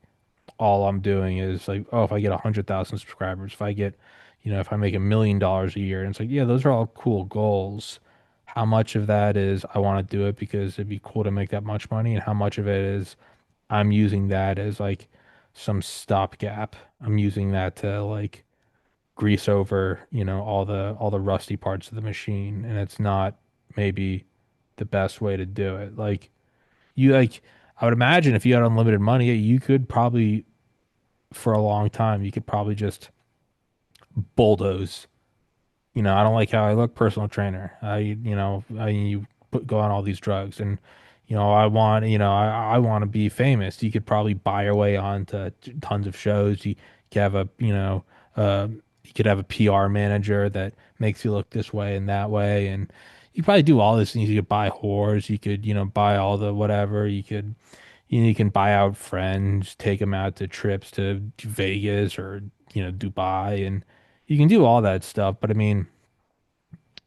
all I'm doing is like, oh, if I get 100,000 subscribers, if I get, if I make $1 million a year, and it's like, yeah, those are all cool goals. How much of that is I want to do it because it'd be cool to make that much money, and how much of it is I'm using that as like some stopgap. I'm using that to like grease over, all the rusty parts of the machine, and it's not maybe the best way to do it. Like I would imagine if you had unlimited money, you could probably for a long time, you could probably just bulldoze. I don't like how I look, personal trainer. Go on all these drugs, and I want to be famous. You could probably buy your way onto tons of shows. You could have uh, you could have a PR manager that makes you look this way and that way, and you probably do all these things. You could buy whores. You could, buy all the whatever. You can buy out friends, take them out to trips to Vegas or Dubai, and you can do all that stuff, but I mean,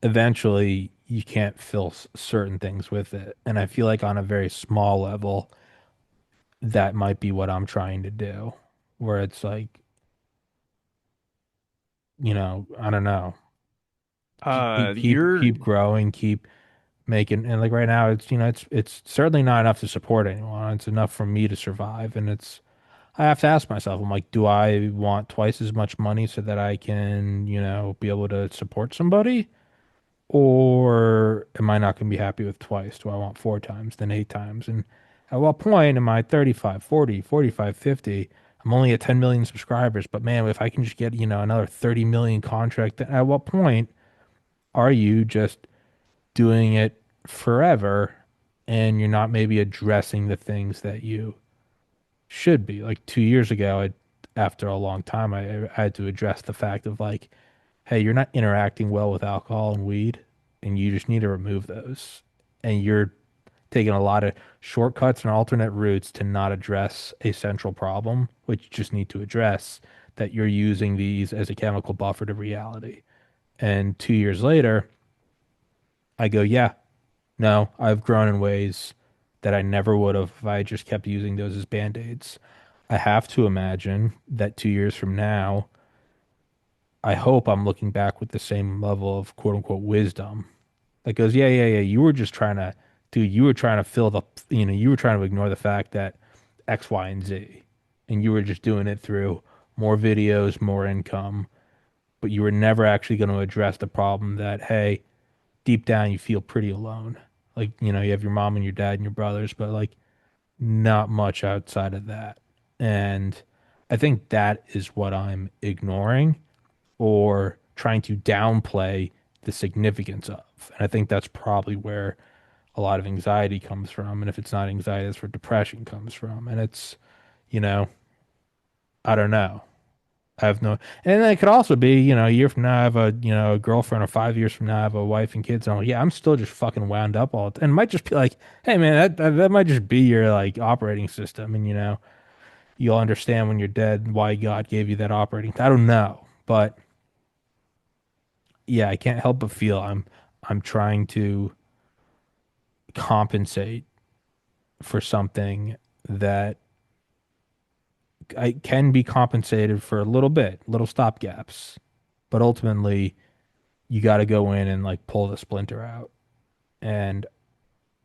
eventually you can't fill certain things with it. And I feel like on a very small level, that might be what I'm trying to do, where it's like, I don't know, You're keep growing, keep making, and like right now, it's certainly not enough to support anyone. It's enough for me to survive, and I have to ask myself, I'm like, do I want twice as much money so that I can, be able to support somebody? Or am I not going to be happy with twice? Do I want four times, then eight times? And at what point am I 35, 40, 45, 50? I'm only at 10 million subscribers, but man, if I can just get, another 30 million contract, then at what point are you just doing it forever and you're not maybe addressing the things that you should be? Like 2 years ago, after a long time, I had to address the fact of like, hey, you're not interacting well with alcohol and weed, and you just need to remove those. And you're taking a lot of shortcuts and alternate routes to not address a central problem, which you just need to address, that you're using these as a chemical buffer to reality. And 2 years later, I go, yeah, no, I've grown in ways that I never would have if I just kept using those as band-aids. I have to imagine that 2 years from now, I hope I'm looking back with the same level of quote unquote wisdom that goes, yeah, yeah, yeah. You were just trying to, dude, you were trying to fill the, you were trying to ignore the fact that X, Y, and Z. And you were just doing it through more videos, more income, but you were never actually going to address the problem that, hey, deep down you feel pretty alone. Like, you have your mom and your dad and your brothers, but like not much outside of that. And I think that is what I'm ignoring or trying to downplay the significance of. And I think that's probably where a lot of anxiety comes from. And if it's not anxiety, that's where depression comes from. And it's, you know, I don't know. I have no, and then it could also be, a year from now, I have a girlfriend, or 5 years from now, I have a wife and kids. And I'm like, yeah, I'm still just fucking wound up all the time. And it might just be like, hey, man, that might just be your like operating system. And, you'll understand when you're dead why God gave you that operating. I don't know. But yeah, I can't help but feel I'm trying to compensate for something that I can be compensated for a little bit, little stopgaps, but ultimately you got to go in and like pull the splinter out. And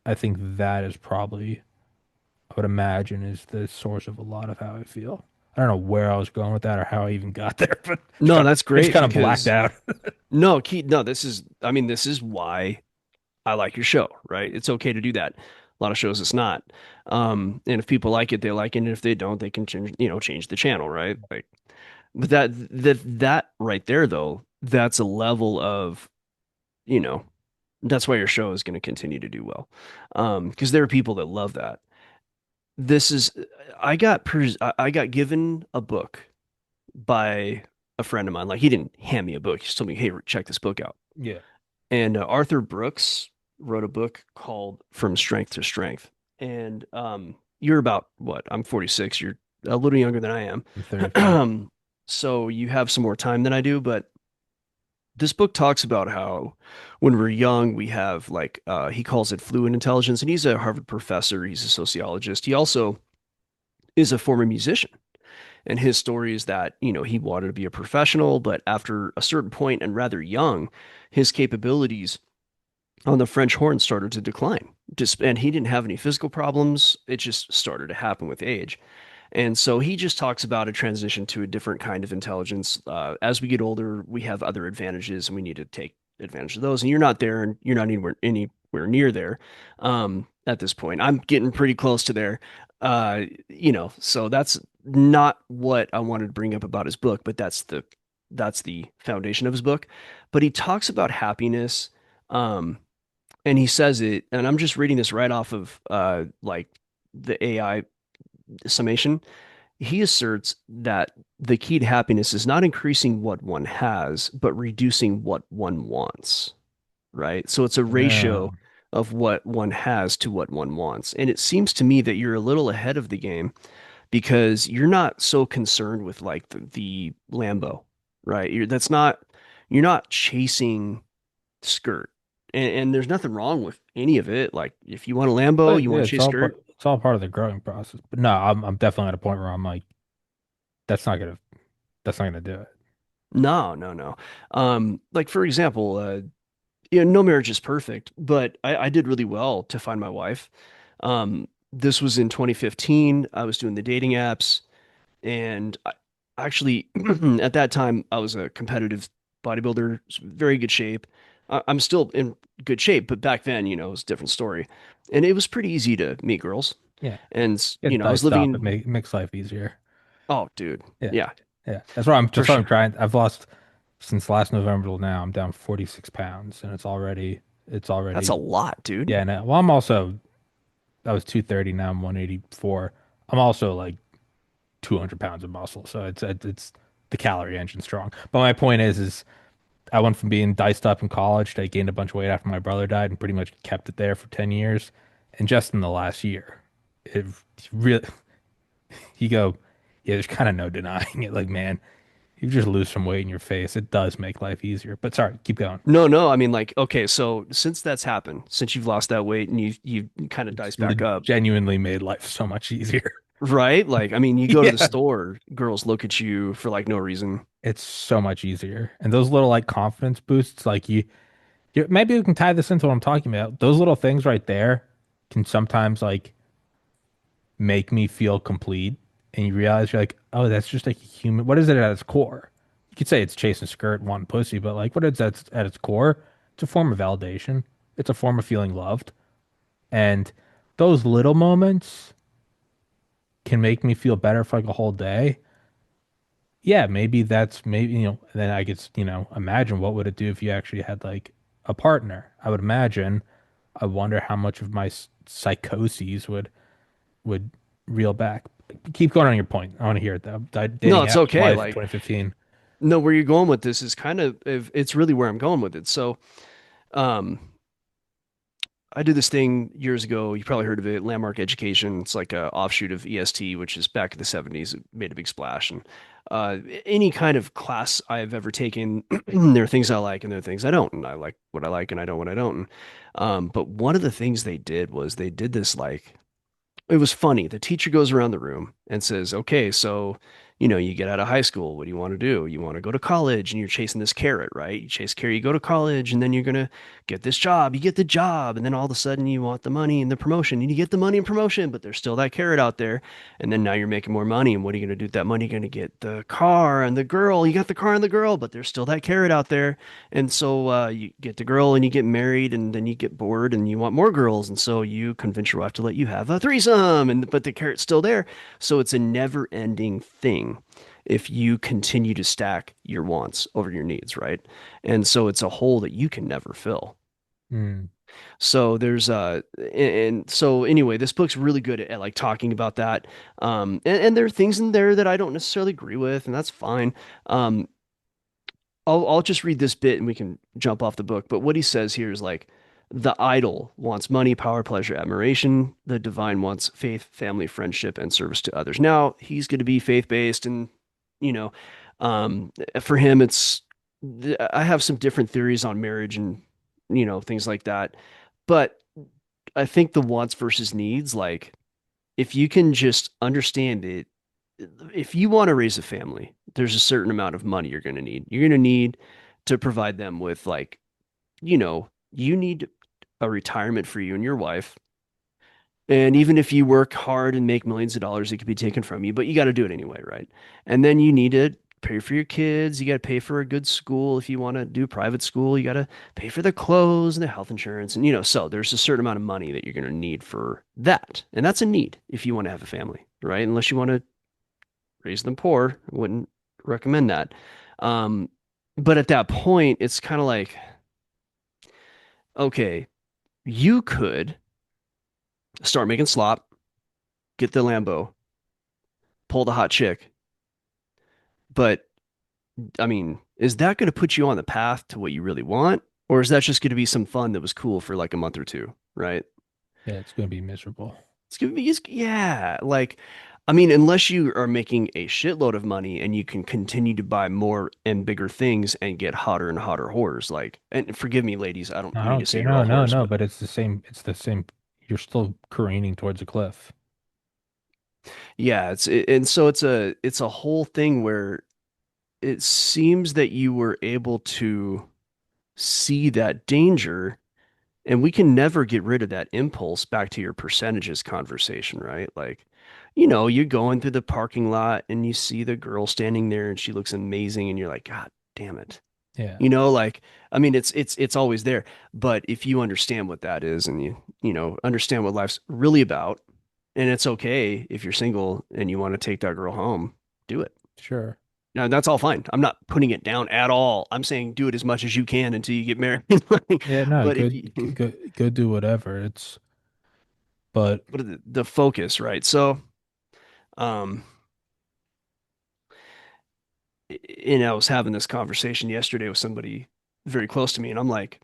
I think that is probably, I would imagine, is the source of a lot of how I feel. I don't know where I was going with that or how I even got there, but No, that's I just great kind of blacked because out. no, Keith, no, this is, I mean, this is why I like your show, right? It's okay to do that. A lot of shows it's not. And if people like it, they like it. And if they don't, they can change, change the channel, right? Like, but that right there, though, that's a level of, you know, that's why your show is going to continue to do well. Because there are people that love that. This is, I got given a book by a friend of mine. Like he didn't hand me a book. He just told me, "Hey, check this book out." Yeah. And Arthur Brooks wrote a book called From Strength to Strength. And you're about what? I'm 46. You're a little younger than I I'm 35. am. So you have some more time than I do. But this book talks about how when we're young, we have like, he calls it fluid intelligence. And he's a Harvard professor, he's a sociologist. He also is a former musician. And his story is that, he wanted to be a professional, but after a certain point and rather young, his capabilities on the French horn started to decline. And he didn't have any physical problems. It just started to happen with age. And so he just talks about a transition to a different kind of intelligence. As we get older, we have other advantages and we need to take advantage of those. And you're not there and you're not anywhere near there at this point. I'm getting pretty close to there. So that's not what I wanted to bring up about his book, but that's the foundation of his book. But he talks about happiness. Um, and he says it, and I'm just reading this right off of like the AI summation. He asserts that the key to happiness is not increasing what one has, but reducing what one wants, right? So it's a Yeah. ratio of what one has to what one wants. And it seems to me that you're a little ahead of the game because you're not so concerned with like the Lambo. right? You're not chasing skirt. And there's nothing wrong with any of it. Like if you want a Lambo, But you yeah, want to chase skirt. it's all part of the growing process. But no, I'm definitely at a point where I'm like, that's not gonna that's not gonna do it. No, no, no. Like for example, no marriage is perfect, but I did really well to find my wife. This was in 2015. I was doing the dating apps, and actually, at that time, I was a competitive bodybuilder, very good shape. I'm still in good shape, but back then, it was a different story, and it was pretty easy to meet girls. Yeah, And get I was diced up. living. It makes life easier. Oh, dude, Yeah, yeah, yeah. for That's why I'm sure. trying. I've lost since last November till now. I'm down 46 pounds, and it's That's a already lot, dude. yeah. No, well, I'm also I was 230. Now I'm 184. I'm also like 200 pounds of muscle, so it's the calorie engine strong. But my point is I went from being diced up in college to I gained a bunch of weight after my brother died and pretty much kept it there for 10 years. And just in the last year, it really, you go, yeah, there's kind of no denying it. Like, man, you just lose some weight in your face. It does make life easier. But sorry, keep going. No, no, I mean like, okay, so since that's happened, since you've lost that weight and you kind of It's diced back up, genuinely made life so much easier. right? Like, I mean, you go to the Yeah. store, girls look at you for like no reason. It's so much easier. And those little like confidence boosts, like maybe we can tie this into what I'm talking about. Those little things right there can sometimes like make me feel complete. And you realize you're like, oh, that's just like a human. What is it at its core? You could say it's chasing skirt, wanting pussy, but like, what is that at its core? It's a form of validation. It's a form of feeling loved. And those little moments can make me feel better for like a whole day. Yeah, maybe, then I could, imagine what would it do if you actually had like a partner. I would imagine, I wonder how much of my psychoses would reel back. Keep going on your point. I want to hear it though. No, Dating it's apps, okay. wife, Like, 2015. no, where you're going with this is kind of, it's really where I'm going with it. So, um, I did this thing years ago. You probably heard of it, Landmark Education. It's like a offshoot of EST, which is back in the 70s. It made a big splash. And uh, any kind of class I've ever taken, there are things I like and there are things I don't. And I like and I don't what I don't. And, but one of the things they did was they did this like it was funny. The teacher goes around the room and says, okay, so, you get out of high school. What do you want to do? You want to go to college and you're chasing this carrot, right? You chase carrot, you go to college and then you're going to get this job. You get the job. And then all of a sudden you want the money and the promotion and you get the money and promotion, but there's still that carrot out there. And then now you're making more money. And what are you going to do with that money? You're going to get the car and the girl. You got the car and the girl, but there's still that carrot out there. And so you get the girl and you get married and then you get bored and you want more girls. And so you convince your wife to let you have a threesome and but the carrot's still there. So it's a never ending thing if you continue to stack your wants over your needs, right? And so it's a hole that you can never fill. Hmm. So there's and so anyway, this book's really good at like talking about that. And there are things in there that I don't necessarily agree with, and that's fine. Um, I'll just read this bit and we can jump off the book. But what he says here is like the idol wants money, power, pleasure, admiration. The divine wants faith, family, friendship, and service to others. Now he's going to be faith based, and you know, for him, it's I have some different theories on marriage and things like that. But I think the wants versus needs, like if you can just understand it, if you want to raise a family, there's a certain amount of money you're going to need. You're going to need to provide them with, like, you need a retirement for you and your wife. And even if you work hard and make millions of dollars, it could be taken from you, but you got to do it anyway, right? And then you need to pay for your kids. You got to pay for a good school. If you want to do private school, you got to pay for the clothes and the health insurance. And, so there's a certain amount of money that you're going to need for that. And that's a need if you want to have a family, right? Unless you want to raise them poor. I wouldn't recommend that. Um, but at that point, it's kind of like, okay, you could start making slop, get the Lambo, pull the hot chick. But I mean, is that going to put you on the path to what you really want? Or is that just going to be some fun that was cool for like a month or two, right? Yeah, it's going to be miserable. It's going to be, yeah, like I mean, unless you are making a shitload of money and you can continue to buy more and bigger things and get hotter and hotter whores. Like, and forgive me, ladies, I don't I mean to don't say care. you're No, all no, whores, no, but but it's the same. It's the same. You're still careening towards a cliff. yeah, and so it's a whole thing where it seems that you were able to see that danger, and we can never get rid of that impulse. Back to your percentages conversation, right? Like, you're going through the parking lot and you see the girl standing there and she looks amazing and you're like, God damn it. Yeah, Like, I mean, it's always there. But if you understand what that is and you understand what life's really about, and it's okay if you're single and you want to take that girl home, do it. sure. Now, that's all fine. I'm not putting it down at all. I'm saying do it as much as you can until you get married. Like, Yeah, no, but if good, you, go do whatever. But but the focus, right? So, um, I was having this conversation yesterday with somebody very close to me, and I'm like,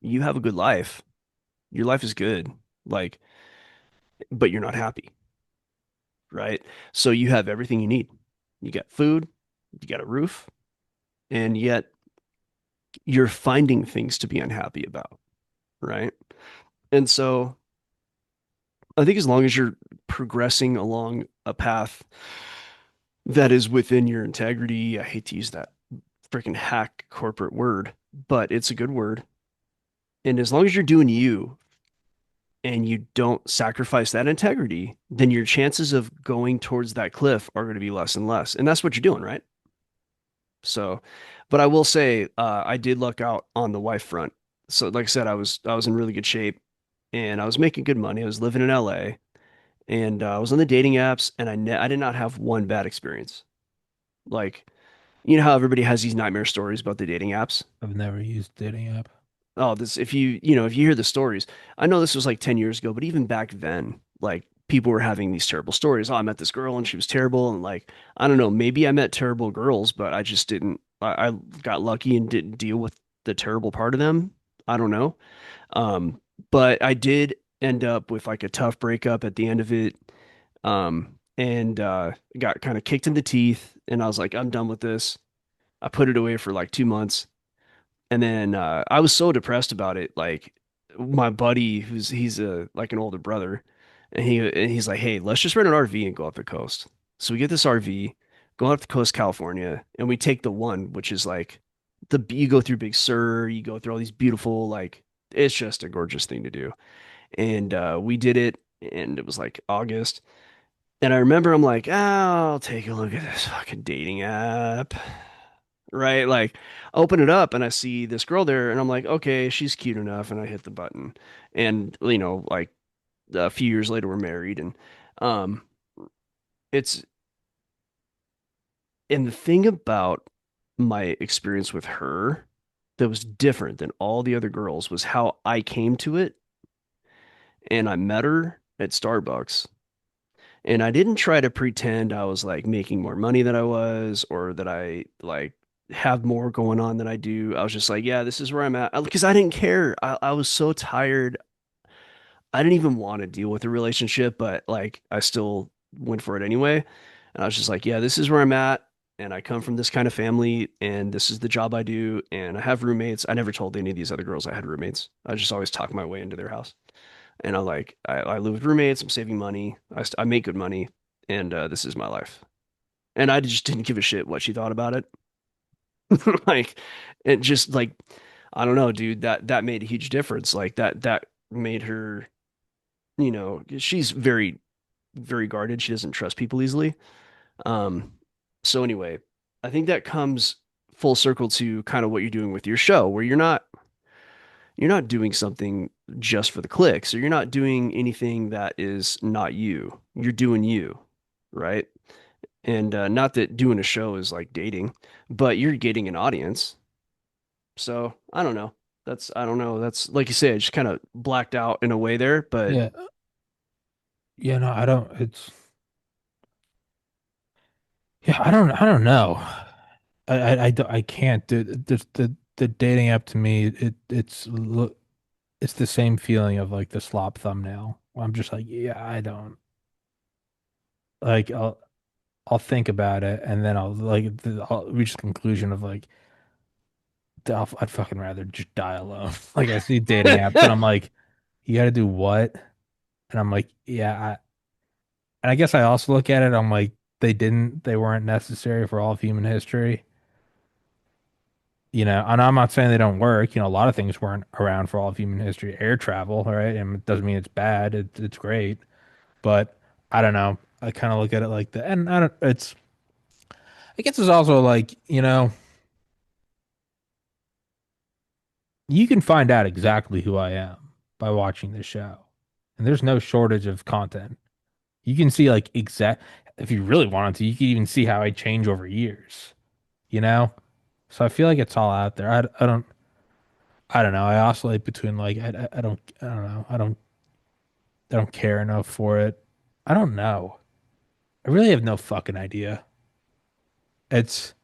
you have a good life. Your life is good. Like, but you're not happy, right? So you have everything you need. You got food, you got a roof, and yet you're finding things to be unhappy about, right? And so I think as long as you're progressing along a path that is within your integrity, I hate to use that freaking hack corporate word, but it's a good word. And as long as you're doing you and you don't sacrifice that integrity, then your chances of going towards that cliff are going to be less and less. And that's what you're doing, right? So, but I will say, I did luck out on the wife front. So, like I said, I was in really good shape, and I was making good money. I was living in LA, and I was on the dating apps, and I did not have one bad experience. Like, how everybody has these nightmare stories about the dating apps. I've never used dating app. Oh, this if you hear the stories, I know this was like 10 years ago, but even back then, like people were having these terrible stories. Oh, I met this girl and she was terrible, and like I don't know, maybe I met terrible girls, but I just didn't. I got lucky and didn't deal with the terrible part of them. I don't know. Um, but I did end up with like a tough breakup at the end of it. And got kind of kicked in the teeth, and I was like, I'm done with this. I put it away for like 2 months. And then I was so depressed about it. Like my buddy, he's a like an older brother, and he's like, "Hey, let's just rent an RV and go up the coast." So we get this RV, go up the coast, California, and we take the one, which is like you go through Big Sur, you go through all these beautiful like it's just a gorgeous thing to do. And we did it, and it was like August, and I remember I'm like, I'll take a look at this fucking dating app, right? Like, open it up and I see this girl there, and I'm like, okay, she's cute enough, and I hit the button, and like a few years later, we're married, and um, it's and the thing about my experience with her that was different than all the other girls was how I came to it, and I met her at Starbucks. And I didn't try to pretend I was like making more money than I was or that I like have more going on than I do. I was just like, yeah, this is where I'm at. Because I didn't care. I was so tired. I didn't even want to deal with a relationship, but like I still went for it anyway. And I was just like, yeah, this is where I'm at. And I come from this kind of family, and this is the job I do. And I have roommates. I never told any of these other girls I had roommates. I just always talked my way into their house. And I live with roommates. I'm saving money. I make good money, and this is my life. And I just didn't give a shit what she thought about it. Like, it just like I don't know, dude. That made a huge difference. Like that made her, she's very very guarded. She doesn't trust people easily. Um, so anyway, I think that comes full circle to kind of what you're doing with your show, where you're not doing something just for the clicks, or you're not doing anything that is not you. You're doing you, right? And not that doing a show is like dating, but you're getting an audience. So I don't know. I don't know. That's like you said, I just kind of blacked out in a way there, but Yeah, yeah, no, I don't. I don't know. I can't. The dating app to me, it's the same feeling of like the slop thumbnail. I'm just like, yeah, I don't. like I'll think about it and then I'll reach the conclusion of like I'd fucking rather just die alone. Like I see dating apps and I'm like, you got to do what? And I'm like, yeah. And I guess I also look at it. I'm like, they weren't necessary for all of human history. And I'm not saying they don't work. A lot of things weren't around for all of human history. Air travel, all right, and it doesn't mean it's bad. It's great, but I don't know. I kind of look at it like that, and I don't. I guess it's also like, you can find out exactly who I am by watching this show, and there's no shortage of content. You can see like exact if you really wanted to, you could even see how I change over years, you know? So I feel like it's all out there. I don't know. I oscillate between like I don't know. I don't care enough for it. I don't know. I really have no fucking idea. It's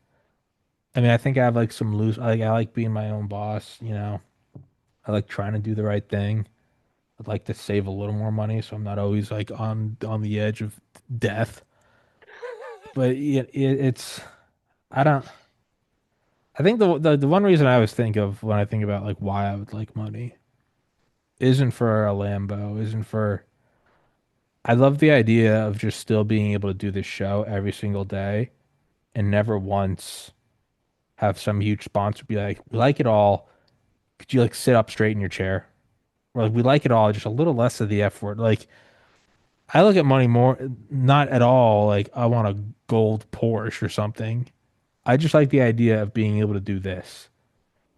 I mean, I think I have like some loose I like being my own boss. I like trying to do the right thing. I'd like to save a little more money so I'm not always like on the edge of death. But it's I don't I think the one reason I always think of when I think about like why I would like money isn't for a Lambo, isn't for I love the idea of just still being able to do this show every single day and never once have some huge sponsor be like, we like it all. Could you like sit up straight in your chair? Or like, we like it all, just a little less of the F word. Like, I look at money more, not at all like I want a gold Porsche or something. I just like the idea of being able to do this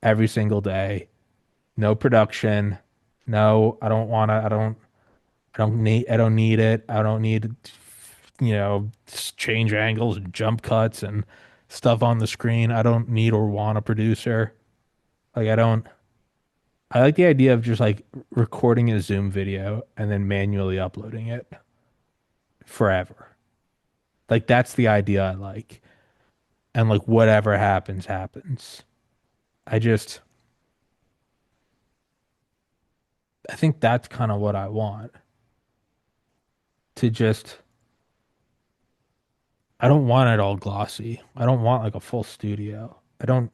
every single day. No production. No, I don't need it. I don't need, change angles and jump cuts and stuff on the screen. I don't need or want a producer. Like I like the idea of just like recording a Zoom video and then manually uploading it forever. Like that's the idea I like. And like whatever happens, happens. I just I think that's kind of what I want to just I don't want it all glossy. I don't want like a full studio. I don't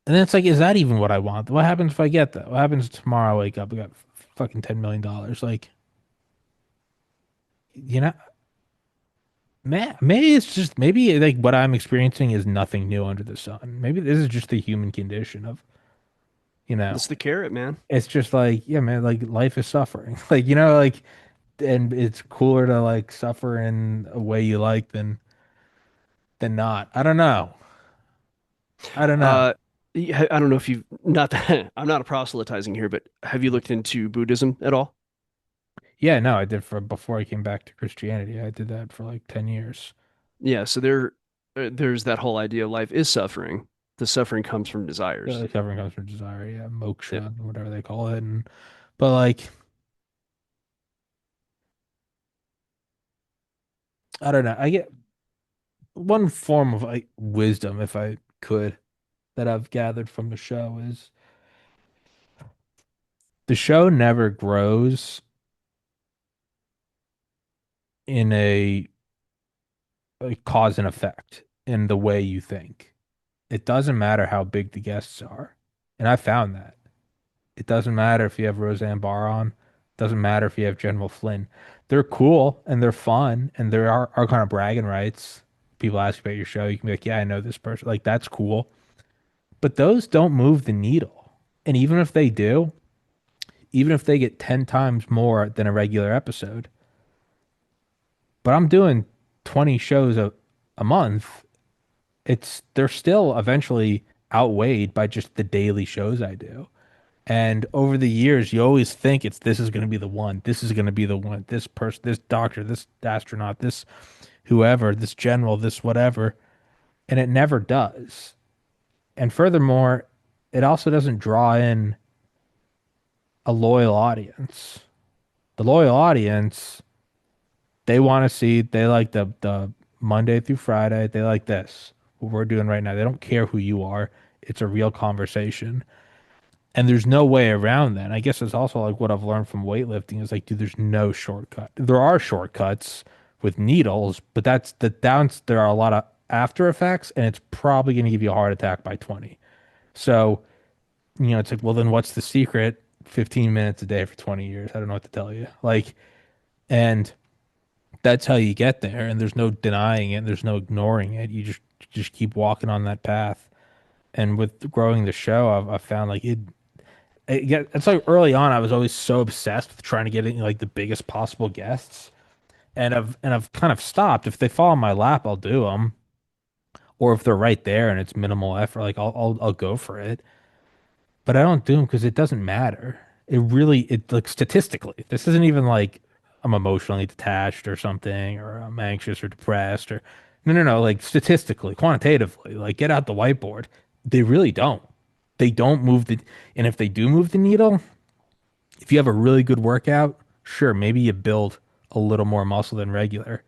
And then it's like, is that even what I want? What happens if I get that? What happens tomorrow I wake up, I got fucking $10 million dollars? Like, you know, maybe it's just maybe like what I'm experiencing is nothing new under the sun. Maybe this is just the human condition of, you know, That's the carrot, man. it's just like, yeah, man, like life is suffering. Like, and it's cooler to like suffer in a way you like than not. I don't know. I don't know. Uh, I don't know if you've not that I'm not proselytizing here, but have you looked into Buddhism at all? Yeah, no, I did for before I came back to Christianity. I did that for like 10 years. Yeah, so there's that whole idea life is suffering. The suffering comes from desires. Suffering comes from desire, yeah, Yep. moksha, whatever they call it. But like, I don't know. I get one form of like wisdom, if I could, that I've gathered from the show is the show never grows in a cause and effect in the way you think. It doesn't matter how big the guests are. And I found that. It doesn't matter if you have Roseanne Barr on. Doesn't matter if you have General Flynn. They're cool and they're fun and there are kind of bragging rights. People ask about your show, you can be like, yeah, I know this person. Like that's cool. But those don't move the needle. And even if they do, even if they get 10 times more than a regular episode, but I'm doing 20 shows a month, they're still eventually outweighed by just the daily shows I do. And over the years, you always think this is going to be the one. This is going to be the one. This person, this doctor, this astronaut, this whoever, this general, this whatever. And it never does. And furthermore, it also doesn't draw in a loyal audience. The loyal audience, they like the Monday through Friday. They like this, what we're doing right now. They don't care who you are. It's a real conversation. And there's no way around that. And I guess it's also like what I've learned from weightlifting is like, dude, there's no shortcut. There are shortcuts with needles, but that's the downs. There are a lot of after effects, and it's probably going to give you a heart attack by 20. So, it's like, well, then what's the secret? 15 minutes a day for 20 years. I don't know what to tell you. Like, and that's how you get there. And there's no denying it. There's no ignoring it. You just keep walking on that path. And with growing the show, I've found like it's like early on, I was always so obsessed with trying to get in like the biggest possible guests, and I've kind of stopped. If they fall in my lap, I'll do them, or if they're right there and it's minimal effort, like I'll go for it. But I don't do them because it doesn't matter. It like statistically, this isn't even like I'm emotionally detached or something, or I'm anxious or depressed or no. Like statistically, quantitatively, like get out the whiteboard. They really don't. They don't move and if they do move the needle, if you have a really good workout, sure, maybe you build a little more muscle than regular.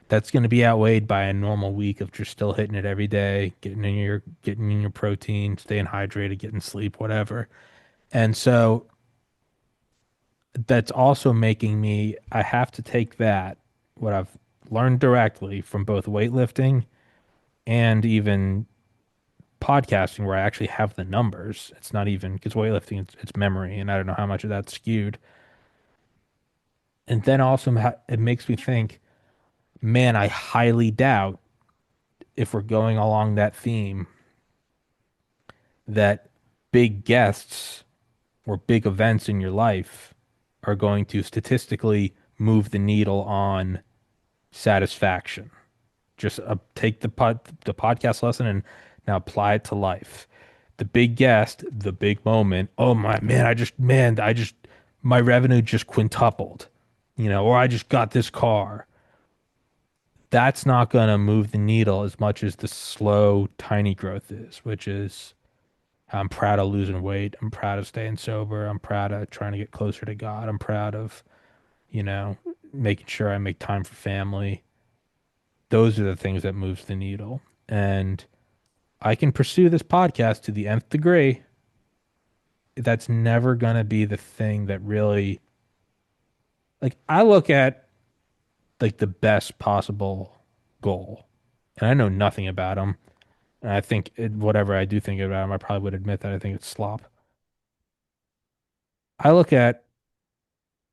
That's going to be outweighed by a normal week of just still hitting it every day, getting in your protein, staying hydrated, getting sleep, whatever. And so that's also making me I have to take that what I've learned directly from both weightlifting and even podcasting where I actually have the numbers. It's not even because weightlifting it's memory and I don't know how much of that's skewed. And then also it makes me think, man, I highly doubt if we're going along that theme that big guests or big events in your life are going to statistically move the needle on satisfaction. Just take the podcast lesson and now apply it to life. The big guest, the big moment. Oh my man, I just my revenue just quintupled, or I just got this car. That's not going to move the needle as much as the slow, tiny growth is, which is I'm proud of losing weight. I'm proud of staying sober. I'm proud of trying to get closer to God. I'm proud of, you know, making sure I make time for family. Those are the things that moves the needle. And I can pursue this podcast to the nth degree. That's never going to be the thing that really, like, I look at like the best possible goal, and I know nothing about them. And I think whatever I do think about them, I probably would admit that I think it's slop. I look at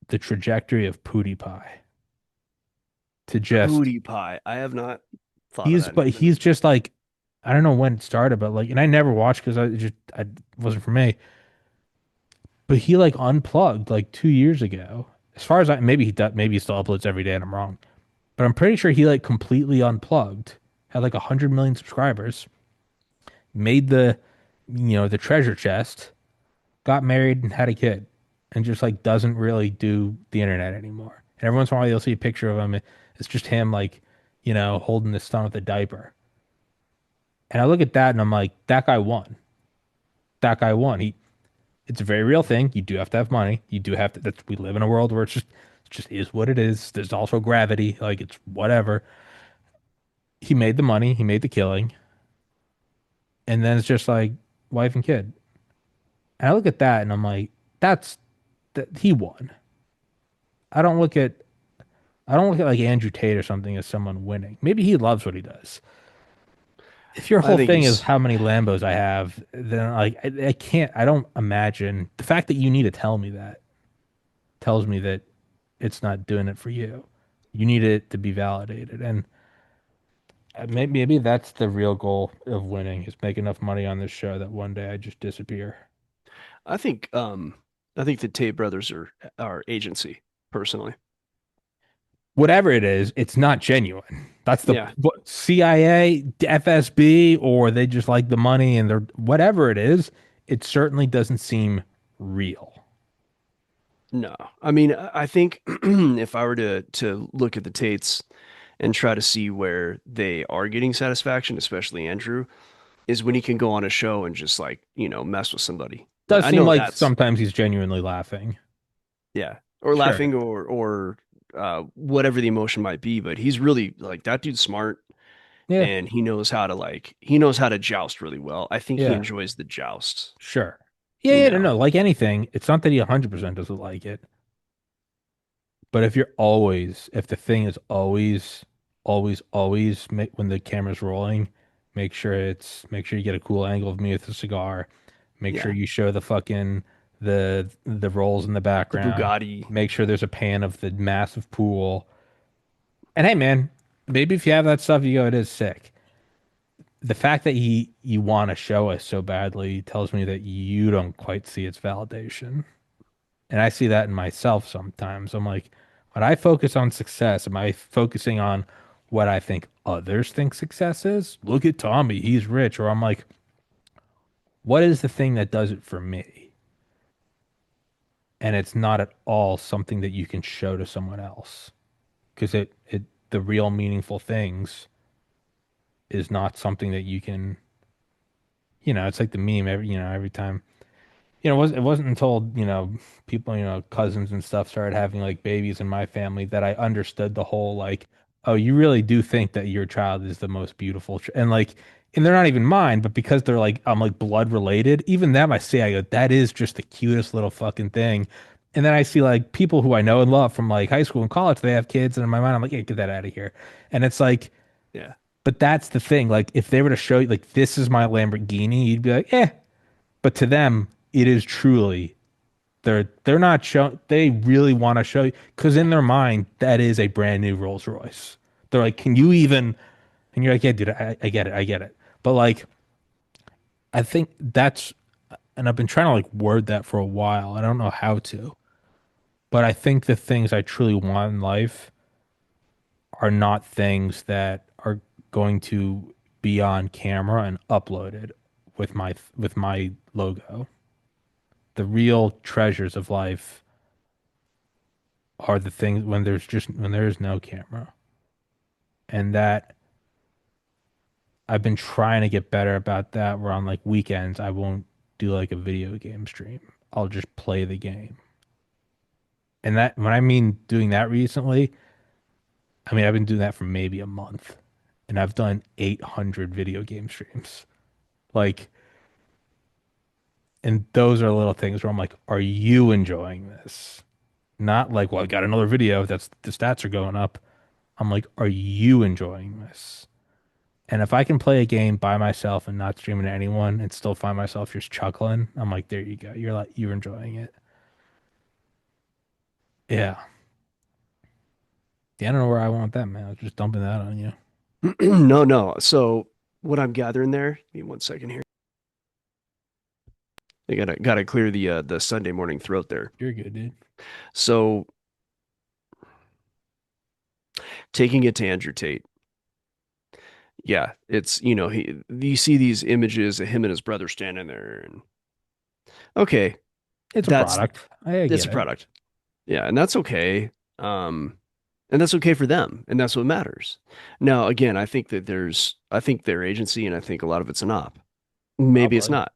the trajectory of PewDiePie to just Pootie pie. I have not thought of he's that but name in he's just like I don't know when it started, but like and I never watched because I wasn't for me. But he like unplugged like 2 years ago. As far as maybe he does, maybe he still uploads every day and I'm wrong. But I'm pretty sure he like completely unplugged, had like 100 million subscribers, made the treasure chest, got married and had a kid, and just like doesn't really do the internet anymore. And every once in a while you'll see a picture of him. It's just him like, holding his son with a diaper. And I look at that and I'm like, that guy won. That guy won. It's a very real thing. You do have to have money. You do have to we live in a world where it just is what it is. There's also gravity. Like it's whatever. He made the money, he made the killing, and then it's just like wife and kid. And I look at that and I'm like, that he won. I don't look at I don't look at like Andrew Tate or something as someone winning. Maybe he loves what he does. If your I whole think thing is he's how many Lambos I have, then like I can't. I don't imagine the fact that you need to tell me that tells me that it's not doing it for you. You need it to be validated, and maybe that's the real goal of winning is make enough money on this show that one day I just disappear. I think I think the Tate brothers are agency, personally. Whatever it is, it's not genuine. That's the Yeah. CIA, FSB, or they just like the money and they're whatever it is. It certainly doesn't seem real. No. I mean, I think if I were to look at the Tates and try to see where they are getting satisfaction, especially Andrew, is when he can go on a show and just like, mess with somebody. Like Does I seem know like that's sometimes he's genuinely laughing. yeah. Or Sure. laughing or whatever the emotion might be, but he's really like that dude's smart Yeah. and he knows how to joust really well. I think he Yeah. enjoys the joust. Sure. Yeah, you yeah, no, know? no, like anything, it's not that he 100% doesn't like it, but if the thing is always when the camera's rolling, make sure you get a cool angle of me with the cigar. Make sure Yeah. you show the fucking the rolls in the The background. Bugatti. Make sure there's a pan of the massive pool. And hey, man, maybe if you have that stuff, you go, it is sick. The fact that you want to show us so badly tells me that you don't quite see its validation. And I see that in myself sometimes. I'm like, when I focus on success, am I focusing on what I think others think success is? Look at Tommy, he's rich. Or I'm like, what is the thing that does it for me? And it's not at all something that you can show to someone else. Because the real meaningful things is not something that you can, it's like the meme every time. It wasn't until, people, cousins and stuff started having like babies in my family that I understood the whole like, oh, you really do think that your child is the most beautiful. And like, and they're not even mine, but because they're like, I'm like blood related, even them, I go, that is just the cutest little fucking thing. And then I see like people who I know and love from like high school and college, they have kids. And in my mind, I'm like, hey, get that out of here. And it's like, Yeah. but that's the thing. Like, if they were to show you, like, this is my Lamborghini, you'd be like, eh. But to them, it is truly they're not showing. They really want to show you because in their mind that is a brand new Rolls Royce. They're like, can you even? And you're like, yeah, dude, I get it, I get it. But like, I think that's, and I've been trying to like word that for a while. I don't know how to, but I think the things I truly want in life are not things that are going to be on camera and uploaded with my logo. The real treasures of life are the things when there is no camera. And that I've been trying to get better about that where on like weekends I won't do like a video game stream. I'll just play the game. And that when I mean doing that recently, I mean I've been doing that for maybe a month. And I've done 800 video game streams. Like, and those are little things where I'm like, are you enjoying this? Not like, well, I got another video that's the stats are going up. I'm like, are you enjoying this? And if I can play a game by myself and not stream it to anyone and still find myself just chuckling, I'm like, there you go. You're enjoying it. Yeah. Yeah, I don't know where I want that, man. I was just dumping that on you. No, no. So what I'm gathering there, give me one second here. I gotta clear the Sunday morning throat there. You're good, dude. So taking it to Andrew Tate. Yeah, it's you see these images of him and his brother standing there and okay, It's a that's product. I it's get a it. product. Yeah, and that's okay. Um and that's okay for them, and that's what matters. Now, again, I think their agency and I think a lot of it's an op. Maybe it's Probably. not.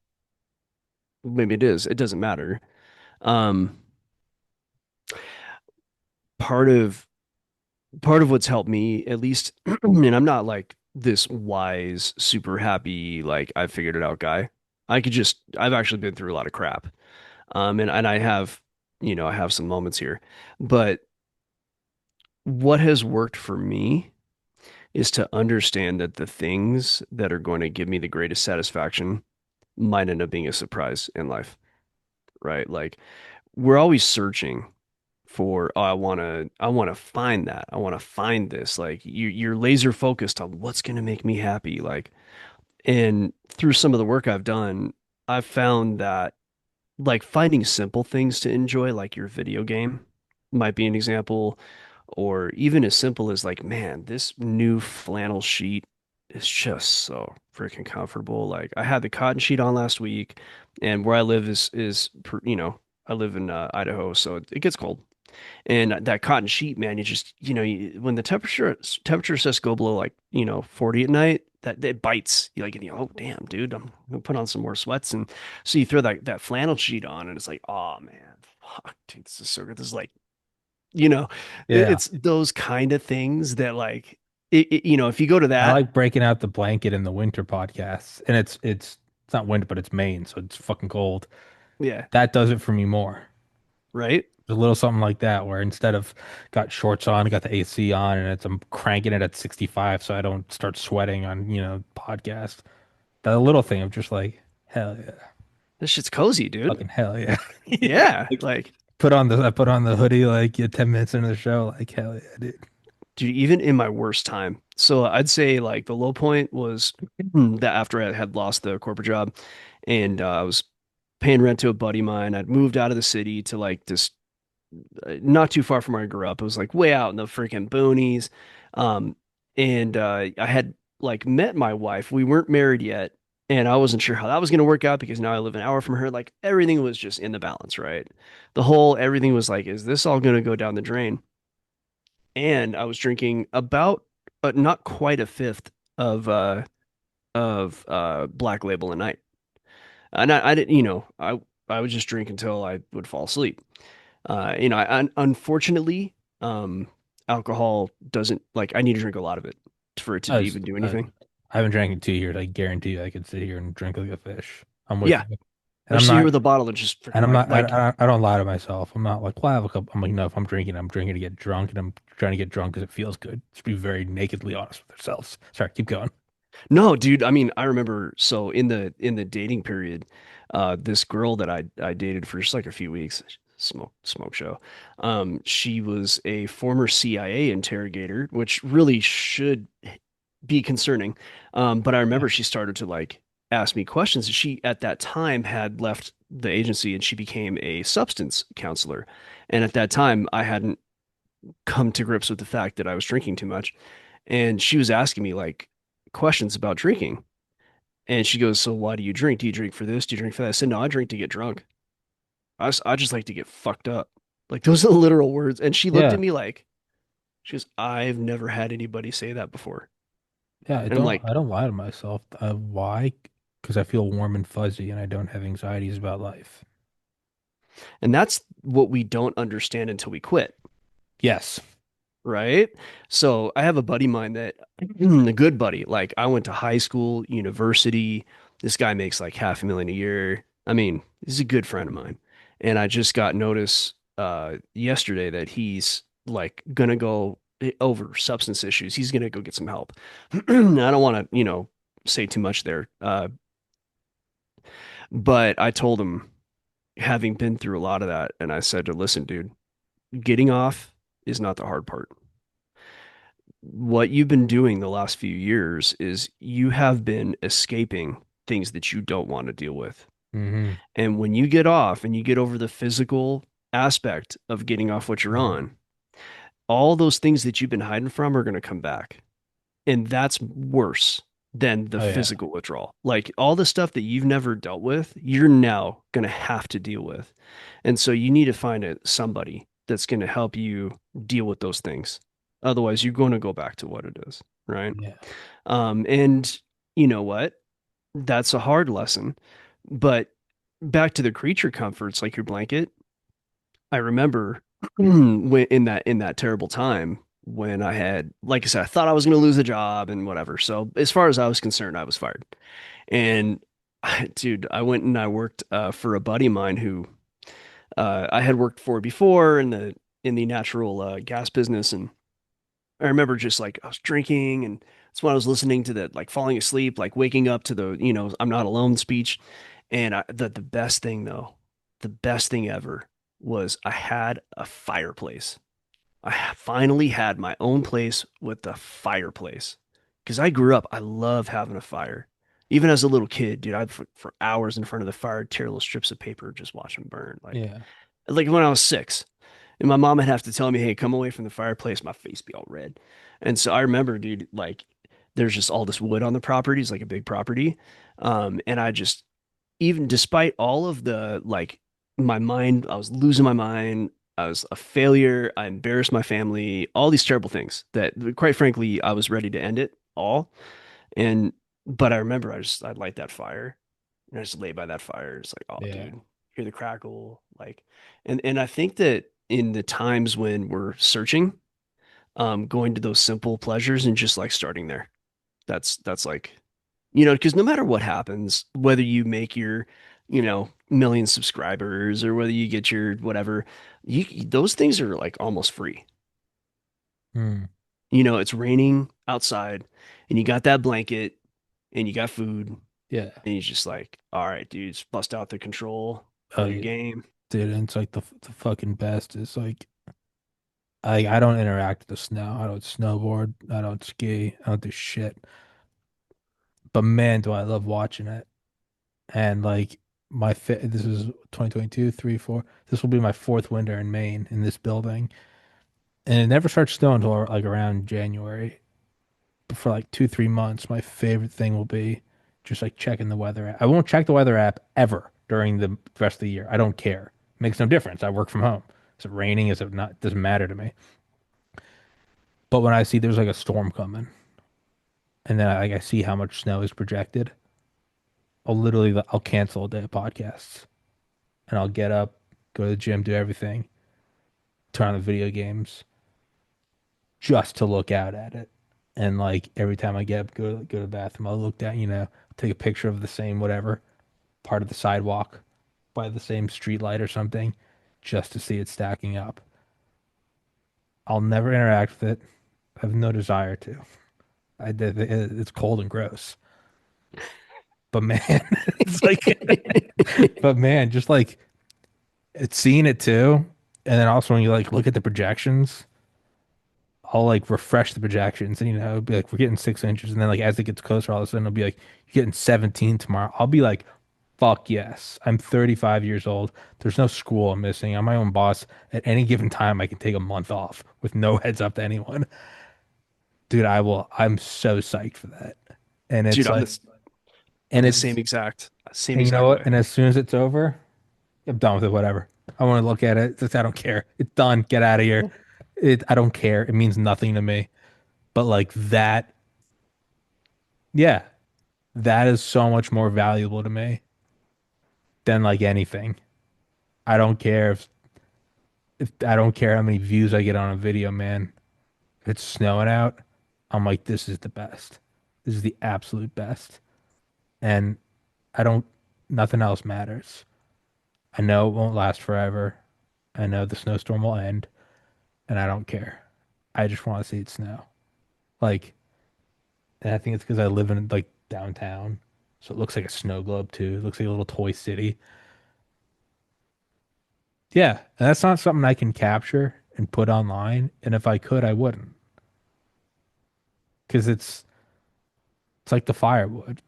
Maybe it is. It doesn't matter. Um part of part of what's helped me at least and I'm not like this wise, super happy, like I figured it out guy. I've actually been through a lot of crap. And I have, I have some moments here. But what has worked for me is to understand that the things that are going to give me the greatest satisfaction might end up being a surprise in life, right? Like we're always searching for, oh, I want to find that. I want to find this. Like you're laser focused on what's going to make me happy. Like, and through some of the work I've done, I've found that like finding simple things to enjoy, like your video game might be an example, or even as simple as like, man, this new flannel sheet is just so freaking comfortable. Like I had the cotton sheet on last week, and where I live I live in Idaho, so it gets cold. And that cotton sheet, man, when the temperature starts to go below like 40 at night, that it bites. You like, oh damn, dude, I'm gonna put on some more sweats, and so you throw that flannel sheet on, and it's like, oh man, fuck, dude, this is so good. This is like, you know, Yeah. it's those kind of things that like, if you go to I that, like breaking out the blanket in the winter podcasts. And it's not winter, but it's Maine, so it's fucking cold. Yeah. That does it for me more. Right? A little something like that, where instead of got shorts on, got the AC on, and I'm cranking it at 65 so I don't start sweating on, podcast. That little thing of just like, hell yeah, This shit's cozy, dude. fucking hell yeah. Yeah. Like, Like, I put on the hoodie like 10 minutes into the show, like hell yeah, dude. dude, even in my worst time. So I'd say like the low point was that after I had lost the corporate job and I was paying rent to a buddy of mine. I'd moved out of the city to like this not too far from where I grew up. It was like way out in the freaking boonies. Um, and I had like met my wife. We weren't married yet, and I wasn't sure how that was going to work out because now I live an hour from her. Like everything was just in the balance, right? Everything was like, is this all going to go down the drain? And I was drinking about not quite a fifth of Black Label a night, and I didn't, I would just drink until I would fall asleep. Unfortunately, um, alcohol doesn't like I need to drink a lot of it for it to I, was, even do I, anything. I haven't drank in 2 years. I guarantee you I could sit here and drink like a fish. I'm with Yeah, you. I And I'm just sit here not, with a bottle and just and freaking I'm like not, like I don't lie to myself. I'm not like, well, I have a couple. I'm like, no, if I'm drinking to get drunk, and I'm trying to get drunk because it feels good. Just be very nakedly honest with ourselves. Sorry, keep going. no, dude. I mean, I remember so in the dating period, this girl that I dated for just like a few weeks, smoke show. She was a former CIA interrogator, which really should be concerning. But I Yeah. remember she started to like ask me questions. She at that time had left the agency and she became a substance counselor. And at that time, I hadn't come to grips with the fact that I was drinking too much. And she was asking me like questions about drinking. And she goes, "So why do you drink? Do you drink for this? Do you drink for that?" I said, "No, I drink to get drunk. I just like to get fucked up." Like those are the literal words. And she looked Yeah. at me like, she goes, "I've never had anybody say that before." Yeah. And I'm like, I don't lie to myself. Why? Because I feel warm and fuzzy and I don't have anxieties about life. and that's what we don't understand until we quit, Yes. right? So I have a buddy of mine that a good buddy. Like I went to high school, university. This guy makes like 500,000 a year. I mean, he's a good friend of mine. And I just got notice yesterday that he's like gonna go over substance issues. He's gonna go get some help. I don't want to, say too much there. But I told him, having been through a lot of that, and I said to listen, dude, getting off is not the hard part. What you've been doing the last few years is you have been escaping things that you don't want to deal with. Hmm. And when you get off and you get over the physical aspect of getting off what you're Hmm. on, all those things that you've been hiding from are going to come back. And that's worse than the Oh yeah. physical withdrawal. Like all the stuff that you've never dealt with, you're now going to have to deal with. And so you need to find somebody that's going to help you deal with those things. Otherwise, you're going to go back to what it is, right? Yeah. And you know what? That's a hard lesson. But back to the creature comforts, like your blanket, I remember when in that terrible time when I had, like I said, I thought I was going to lose a job and whatever. So as far as I was concerned, I was fired. And dude, I went and I worked for a buddy of mine who I had worked for before in the natural gas business, and I remember just like I was drinking, and that's when I was listening to the like falling asleep, like waking up to the I'm not alone speech, and the best thing though, the best thing ever was I had a fireplace. I finally had my own place with the fireplace. Because I grew up, I love having a fire. Even as a little kid, dude, I'd for hours in front of the fire, tear little strips of paper, just watch them burn. Yeah. Like when I was 6. And my mom would have to tell me, hey, come away from the fireplace, my face be all red. And so I remember, dude, like there's just all this wood on the property. It's like a big property. And I just, even despite all of the like my mind, I was losing my mind. I was a failure. I embarrassed my family, all these terrible things that quite frankly, I was ready to end it all. And but I remember I'd light that fire and I just lay by that fire. It's like, oh Yeah. dude, hear the crackle. Like and I think that in the times when we're searching, going to those simple pleasures and just like starting there. That's like because no matter what happens, whether you make your million subscribers or whether you get your whatever, those things are like almost free. Hmm. It's raining outside and you got that blanket and you got food Yeah. and you're just like, all right, dude, just bust out the control, Oh play your yeah, game. dude. And it's like the fucking best. It's like I don't interact with the snow. I don't snowboard. I don't ski. I don't do shit. But man, do I love watching it. And like this is 2022, 3, 4. This will be my fourth winter in Maine in this building. And it never starts snowing until like around January. But for like 2, 3 months, my favorite thing will be just like checking the weather app. I won't check the weather app ever during the rest of the year. I don't care. It makes no difference. I work from home. Is it raining? Is it not? It doesn't matter to me. But when I see there's like a storm coming, and then I see how much snow is projected, I'll cancel a day of podcasts, and I'll get up, go to the gym, do everything, turn on the video games, just to look out at it. And like every time I get up, go to the bathroom, I'll look down, take a picture of the same whatever part of the sidewalk by the same street light or something, just to see it stacking up. I'll never interact with it. I have no desire to. It's cold and gross. But man, it's like, but man, just like it's seeing it too. And then also when you like look at the projections, I'll like refresh the projections and it'll be like we're getting 6 inches. And then like as it gets closer, all of a sudden it'll be like you're getting 17 tomorrow. I'll be like, fuck yes. I'm 35 years old. There's no school I'm missing. I'm my own boss. At any given time, I can take a month off with no heads up to anyone. Dude, I will. I'm so psyched for that. And Dude, it's I'm like, the I'm and the it's, same and you know exact what? way. And as soon as it's over, I'm done with it. Whatever. I want to look at it. I don't care. It's done. Get out of here. I don't care. It means nothing to me. But like that, yeah, that is so much more valuable to me than like anything. I don't care if I don't care how many views I get on a video, man. If it's snowing out, I'm like, this is the best. This is the absolute best. And I don't, nothing else matters. I know it won't last forever. I know the snowstorm will end, and I don't care. I just want to see it snow. Like, and I think it's because I live in like downtown, so it looks like a snow globe too. It looks like a little toy city. Yeah, and that's not something I can capture and put online. And if I could, I wouldn't, because it's like the firewood.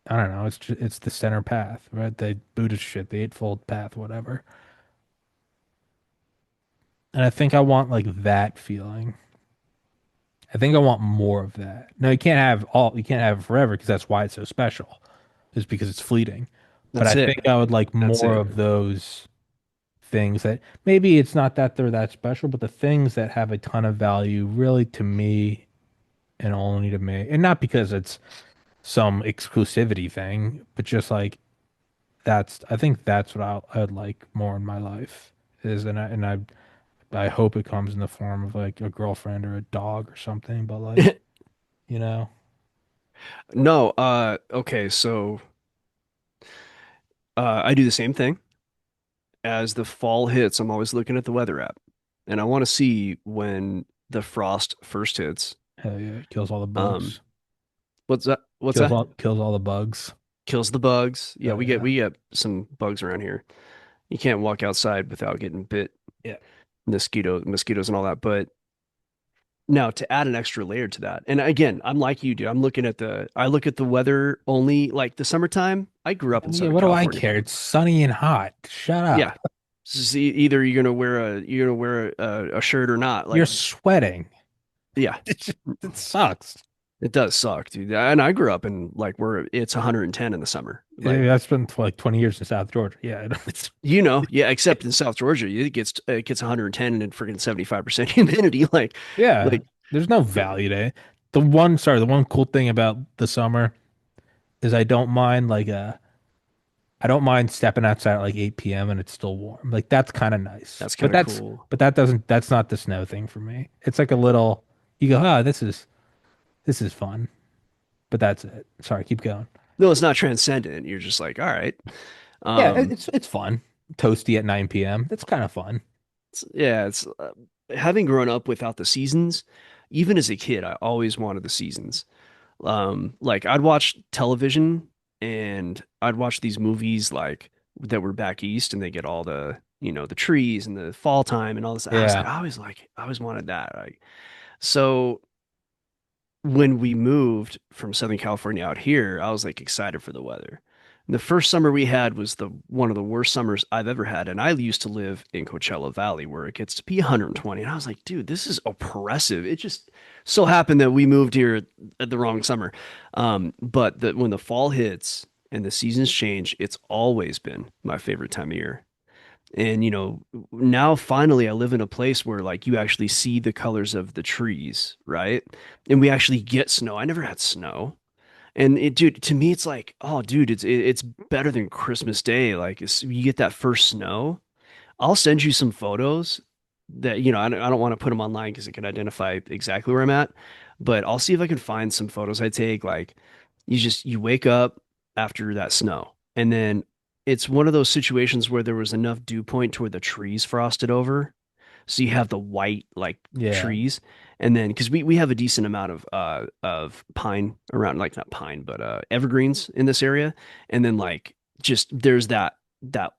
I don't know. It's the center path, right? The Buddhist shit, the eightfold path, whatever. And I think I want like that feeling. I think I want more of that. No, you can't have it forever because that's why it's so special, is because it's fleeting. But I That's it. think I would like That's more it. of those things that maybe it's not that they're that special, but the things that have a ton of value really to me and only to me. And not because it's some exclusivity thing, but just like I think that's what I would like more in my life is, I hope it comes in the form of like a girlfriend or a dog or something, but like, you know, No, okay, so I do the same thing. As the fall hits, I'm always looking at the weather app, and I want to see when the frost first hits. hell yeah, it kills all the Um, bugs. what's that? What's that? Kills all the bugs. Kills the bugs. Yeah, Oh yeah. we get some bugs around here. You can't walk outside without getting bit, Yeah. mosquitoes and all that. But now to add an extra layer to that, and again, I'm like you, dude. I look at the weather only like the summertime. I grew up in Yeah, Southern what do I California. care? It's sunny and hot. Shut Yeah, up. either you're gonna wear a shirt or not. You're Like, sweating. yeah, It sucks. it does suck, dude. And I grew up in like where it's 110 in the summer. Like, Yeah, I've spent like 20 years in South Georgia. Yeah, it's yeah, except in South Georgia, it gets 110 and freaking 75% humidity. yeah, Like there's no value to it. The one cool thing about the summer is I don't mind stepping outside at like 8 p.m. and it's still warm. Like that's kind of nice. that's kind of cool. But that's not the snow thing for me. It's like a little you go, "Ah, this is fun." But that's it. Sorry, keep going. No, it's not transcendent. You're just like, all right. Yeah, Um, it's fun. Toasty at 9 p.m. That's kind of fun. yeah, it's having grown up without the seasons, even as a kid, I always wanted the seasons. Like I'd watch television and I'd watch these movies like that were back east and they get all the, the trees and the fall time and all this. I was Yeah. I always wanted that. Like, so when we moved from Southern California out here, I was like excited for the weather. And the first summer we had was the one of the worst summers I've ever had. And I used to live in Coachella Valley where it gets to be 120. And I was like, dude, this is oppressive. It just so happened that we moved here at the wrong summer. But when the fall hits and the seasons change, it's always been my favorite time of year. And now finally I live in a place where like you actually see the colors of the trees, right? And we actually get snow. I never had snow. And dude, to me it's like, oh dude, it's better than Christmas Day. Like you get that first snow. I'll send you some photos that, I don't want to put them online because it can identify exactly where I'm at, but I'll see if I can find some photos I take. Like you wake up after that snow and then it's one of those situations where there was enough dew point to where the trees frosted over. So you have the white like Yeah. trees. And then because we have a decent amount of pine around, like not pine, but evergreens in this area. And then like just there's that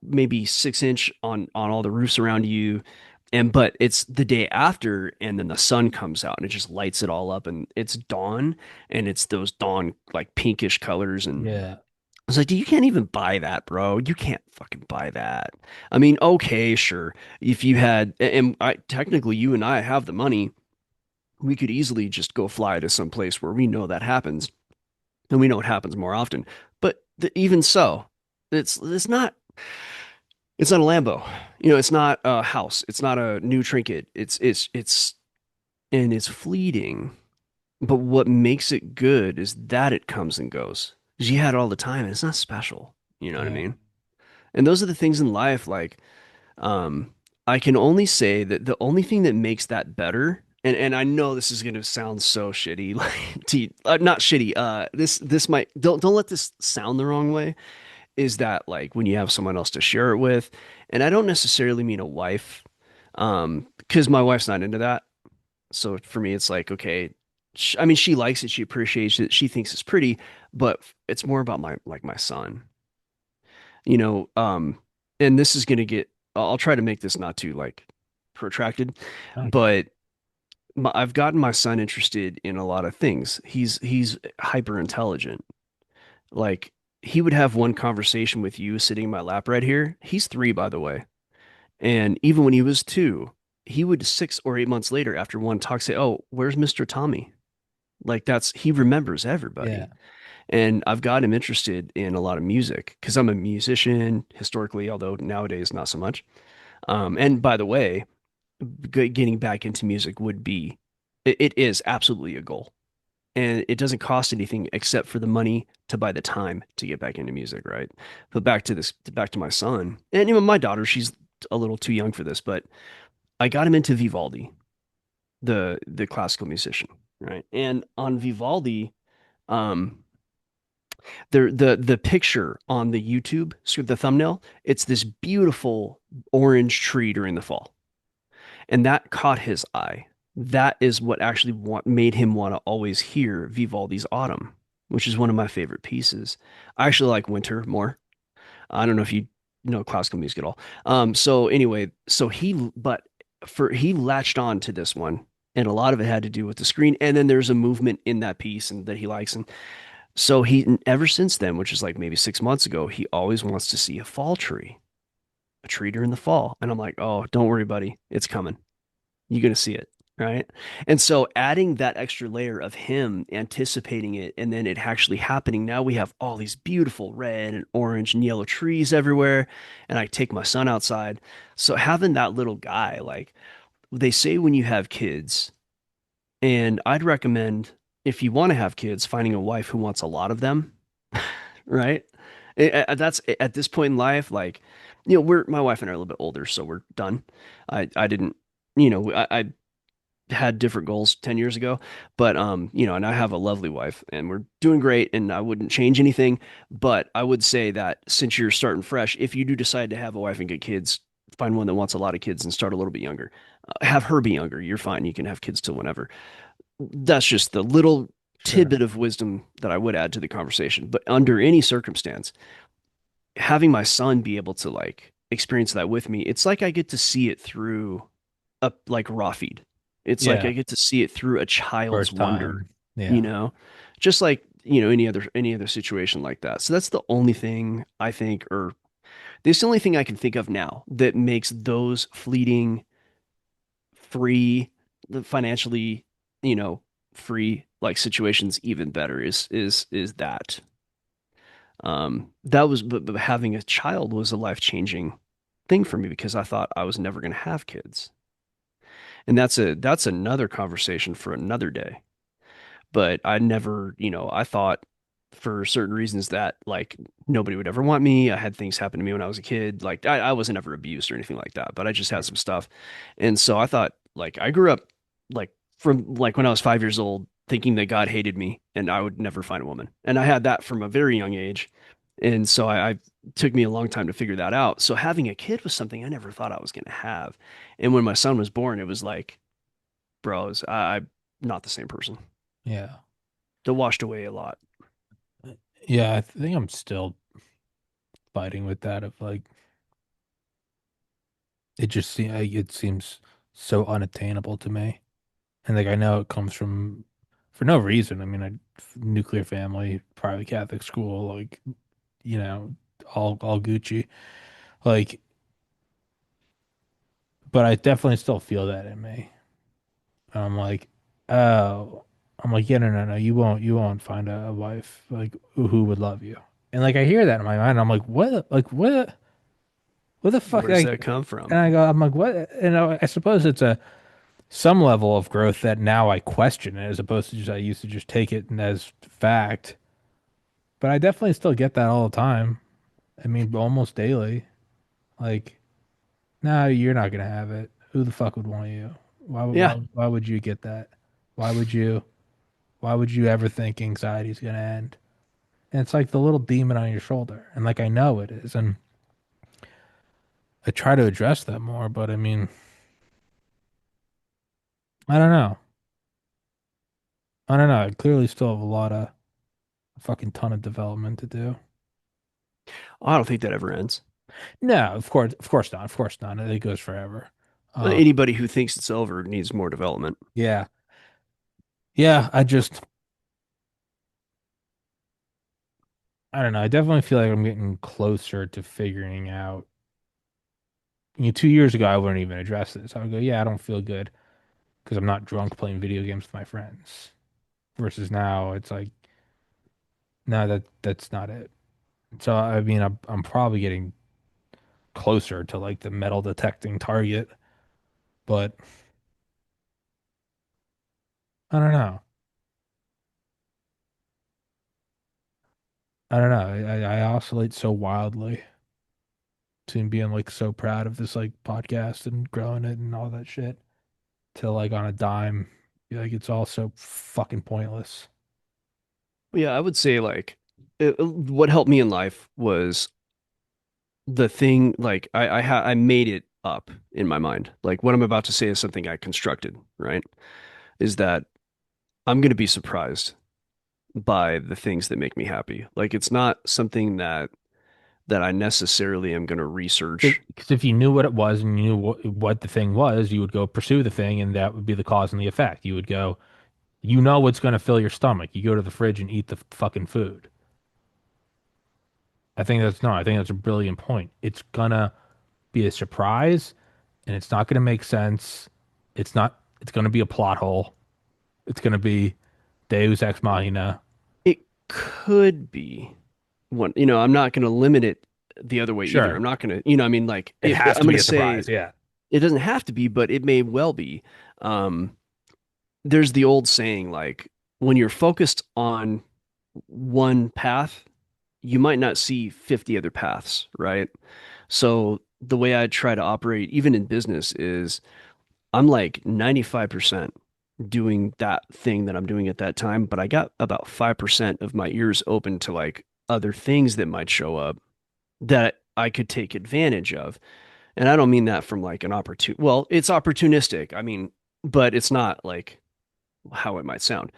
maybe 6 inch on all the roofs around you. And but it's the day after, and then the sun comes out and it just lights it all up, and it's dawn, and it's those dawn like pinkish colors. And Yeah. I was like, dude, you can't even buy that, bro. You can't fucking buy that. I mean, okay, sure. If you had, and I technically you and I have the money, we could easily just go fly to some place where we know that happens, and we know it happens more often. But even so, it's not a Lambo. It's not a house. It's not a new trinket. And it's fleeting. But what makes it good is that it comes and goes. 'Cause you had it all the time, and it's not special. You know what I Yeah. mean? And those are the things in life. Like, um, I can only say that the only thing that makes that better, and I know this is going to sound so shitty, like not shitty. This might don't let this sound the wrong way. Is that like when you have someone else to share it with, and I don't necessarily mean a wife, because my wife's not into that. So for me, it's like, okay, I mean, she likes it, she appreciates it, she thinks it's pretty, but it's more about my son, you know. And this is gonna get, I'll try to make this not too like protracted, Okay. but I've gotten my son interested in a lot of things. He's hyper intelligent. Like he would have one conversation with you sitting in my lap right here. He's 3, by the way. And even when he was 2, he would 6 or 8 months later, after one talk, say, "Oh, where's Mr. Tommy?" Like he remembers Yeah. everybody. And I've got him interested in a lot of music because I'm a musician historically, although nowadays not so much. And by the way, getting back into music would be, it is absolutely a goal. And it doesn't cost anything except for the money to buy the time to get back into music, right? But back to my son, and even my daughter, she's a little too young for this, but I got him into Vivaldi, the classical musician, right? And on Vivaldi, um, the picture on the YouTube, so the thumbnail, it's this beautiful orange tree during the fall, and that caught his eye. That is what actually made him want to always hear Vivaldi's Autumn, which is one of my favorite pieces. I actually like Winter more. I don't know if you know classical music at all. So anyway, he latched on to this one, and a lot of it had to do with the screen. And then there's a movement in that piece and that he likes. And so ever since then, which is like maybe 6 months ago, he always wants to see a fall tree, a tree during the fall. And I'm like, oh, don't worry, buddy. It's coming. You're going to see it. Right. And so adding that extra layer of him anticipating it and then it actually happening, now we have all these beautiful red and orange and yellow trees everywhere. And I take my son outside. So having that little guy, like they say when you have kids, and I'd recommend if you want to have kids, finding a wife who wants a lot of them, right? That's at this point in life, like, my wife and I are a little bit older, so we're done. I didn't, I had different goals 10 years ago. But and I have a lovely wife and we're doing great and I wouldn't change anything. But I would say that since you're starting fresh, if you do decide to have a wife and get kids, find one that wants a lot of kids and start a little bit younger. Have her be younger. You're fine. You can have kids till whenever. That's just the little Sure. tidbit of wisdom that I would add to the conversation. But under any circumstance, having my son be able to like experience that with me, it's like I get to see it through a like raw feed. It's like I Yeah. get to see it through a child's First wonder, time. Yeah. you know, just like, any other situation like that. So that's the only thing I think, or this the only thing I can think of now that makes those fleeting, free, the financially, you know, free like situations even better is that. That was, but having a child was a life-changing thing for me because I thought I was never going to have kids. And that's another conversation for another day. But I never, I thought for certain reasons that like nobody would ever want me. I had things happen to me when I was a kid. Like I wasn't ever abused or anything like that, but I just had some stuff. And so I thought like I grew up like from like when I was 5 years old thinking that God hated me and I would never find a woman. And I had that from a very young age. And so I took me a long time to figure that out. So having a kid was something I never thought I was going to have. And when my son was born, it was like, bros, I'm not the same person. Yeah. It washed away a lot. Yeah, I think I'm still fighting with that of like it seems so unattainable to me. And like I know it comes from for no reason. I mean, a nuclear family, private Catholic school, like you know, all Gucci. Like, but I definitely still feel that in me. And I'm like, oh, I'm like, yeah, no, no, no, you won't find a wife like who would love you. And like I hear that in my mind, I'm like, what the fuck? Where does Like, that come and from? I go, I'm like, what? And I suppose it's a some level of growth that now I question it as opposed to just I used to just take it as fact. But I definitely still get that all the time. I mean, almost daily. Like, no, you're not gonna have it. Who the fuck would want you? Yeah. Why would you get that? Why would you? Why would you ever think anxiety's gonna end? And it's like the little demon on your shoulder. And like I know it is. And I try to address that more, but I mean, I don't know. I don't know. I clearly still have a fucking ton of development to do. I don't think that ever ends. No, of course not. Of course not. It goes forever. Um, Anybody who thinks it's over needs more development. yeah. Yeah, I don't know. I definitely feel like I'm getting closer to figuring out. 2 years ago, I wouldn't even address this. I would go, yeah, I don't feel good because I'm not drunk playing video games with my friends. Versus now, it's like, no, that's not it. So I mean, I'm probably getting closer to like the metal detecting target, but I don't know. I don't know. I oscillate so wildly between being like so proud of this like podcast and growing it and all that shit to like on a dime, like it's all so fucking pointless. Yeah, I would say like what helped me in life was the thing like I made it up in my mind. Like what I'm about to say is something I constructed, right? Is that I'm going to be surprised by the things that make me happy. Like it's not something that I necessarily am going to research. Because if you knew what it was and you knew what the thing was, you would go pursue the thing, and that would be the cause and the effect. You would go, you know what's going to fill your stomach. You go to the fridge and eat the fucking food. I think that's no, I think that's a brilliant point. It's gonna be a surprise, and it's not gonna make sense. It's not. It's gonna be a plot hole. It's gonna be Deus ex machina. It could be one, I'm not going to limit it the other way either. I'm Sure, not going to, I mean, like, it has I'm to going be to a say surprise. Yeah, it doesn't have to be, but it may well be. Um, there's the old saying, like, when you're focused on one path, you might not see 50 other paths, right? So the way I try to operate, even in business, is I'm like 95%. doing that thing that I'm doing at that time, but I got about 5% of my ears open to like other things that might show up that I could take advantage of. And I don't mean that from like an well, it's opportunistic. I mean, but it's not like how it might sound.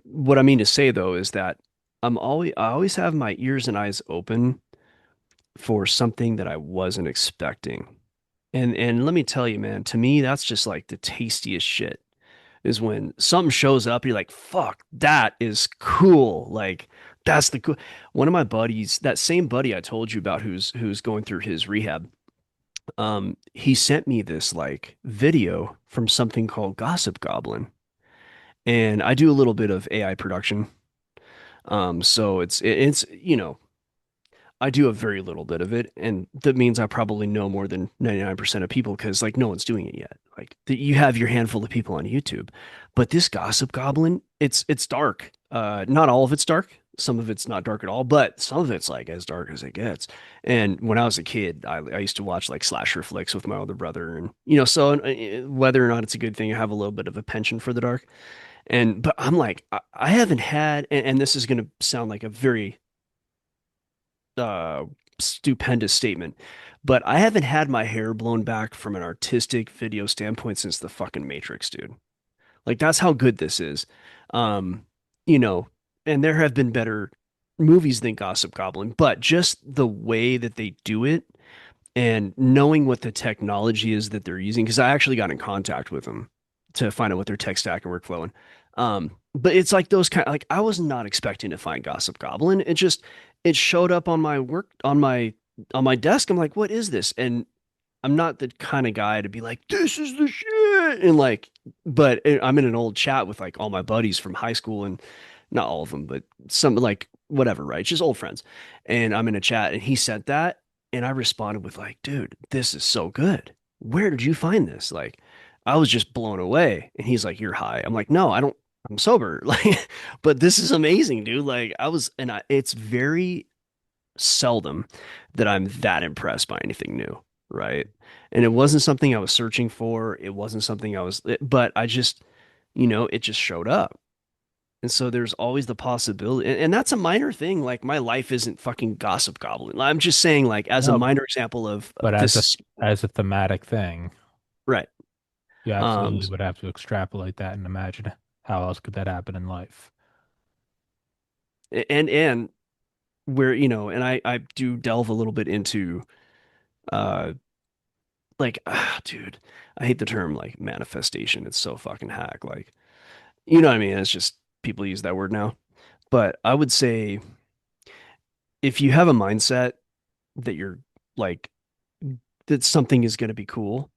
What I mean to say though is that I always have my ears and eyes open for something that I wasn't expecting. And let me tell you, man, to me, that's just like the tastiest shit is when something shows up, you're like, fuck, that is cool. Like, that's the cool. One of my buddies, that same buddy I told you about who's going through his rehab, he sent me this like video from something called Gossip Goblin. And I do a little bit of AI production. So it's I do a very little bit of it, and that means I probably know more than 99% of people because like no one's doing it yet. Like you have your handful of people on YouTube, but this Gossip Goblin, it's dark. Not all of it's dark. Some of it's not dark at all, but some of it's like as dark as it gets. And when I was a kid, I used to watch like slasher flicks with my older brother, and so whether or not it's a good thing, I have a little bit of a penchant for the dark. And but I'm like, I haven't had, and this is gonna sound like a very uh stupendous statement, but I haven't had my hair blown back from an artistic video standpoint since the fucking Matrix, dude. Like that's how good this is. Um, you know, and there have been better movies than Gossip Goblin, but just the way that they do it and knowing what the technology is that they're using, because I actually got in contact with them to find out what their tech stack and workflow and but it's like those kind like I was not expecting to find Gossip Goblin. It showed up on my work on my desk. I'm like, what is this? And I'm not the kind of guy to be like, this is the shit. And like, but I'm in an old chat with like all my buddies from high school and not all of them, but some like whatever, right? Just old friends. And I'm in a chat and he sent that. And I responded with like, dude, this is so good. Where did you find this? Like, I was just blown away. And he's like, you're high. I'm like, no, I don't, I'm sober. Like, but this is amazing, dude. Like, it's very seldom that I'm that impressed by anything new, right? And it wasn't something I was searching for. It wasn't something but I just, it just showed up. And so there's always the possibility, and that's a minor thing. Like my life isn't fucking Gossip Goblin. I'm just saying, like, as a No, minor example of but this is as a thematic thing, right. you Um, absolutely would have to extrapolate that and imagine how else could that happen in life. and where, and I do delve a little bit into, uh, like, dude, I hate the term like manifestation. It's so fucking hack. Like, you know what I mean? It's just people use that word now. But I would say if you have a mindset that you're like, that something is going to be cool,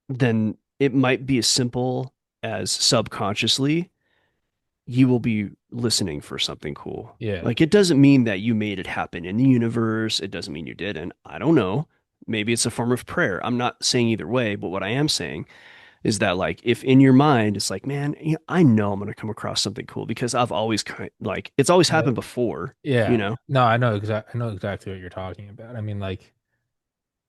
then it might be as simple as subconsciously you will be listening for something cool. Yeah. Like it doesn't mean that you made it happen in the universe. It doesn't mean you didn't. I don't know. Maybe it's a form of prayer. I'm not saying either way, but what I am saying is that like if in your mind it's like, man, I know I'm going to come across something cool because I've always like it's always Yeah. happened before, you Yeah. know? No, I know exactly what you're talking about. I mean, like,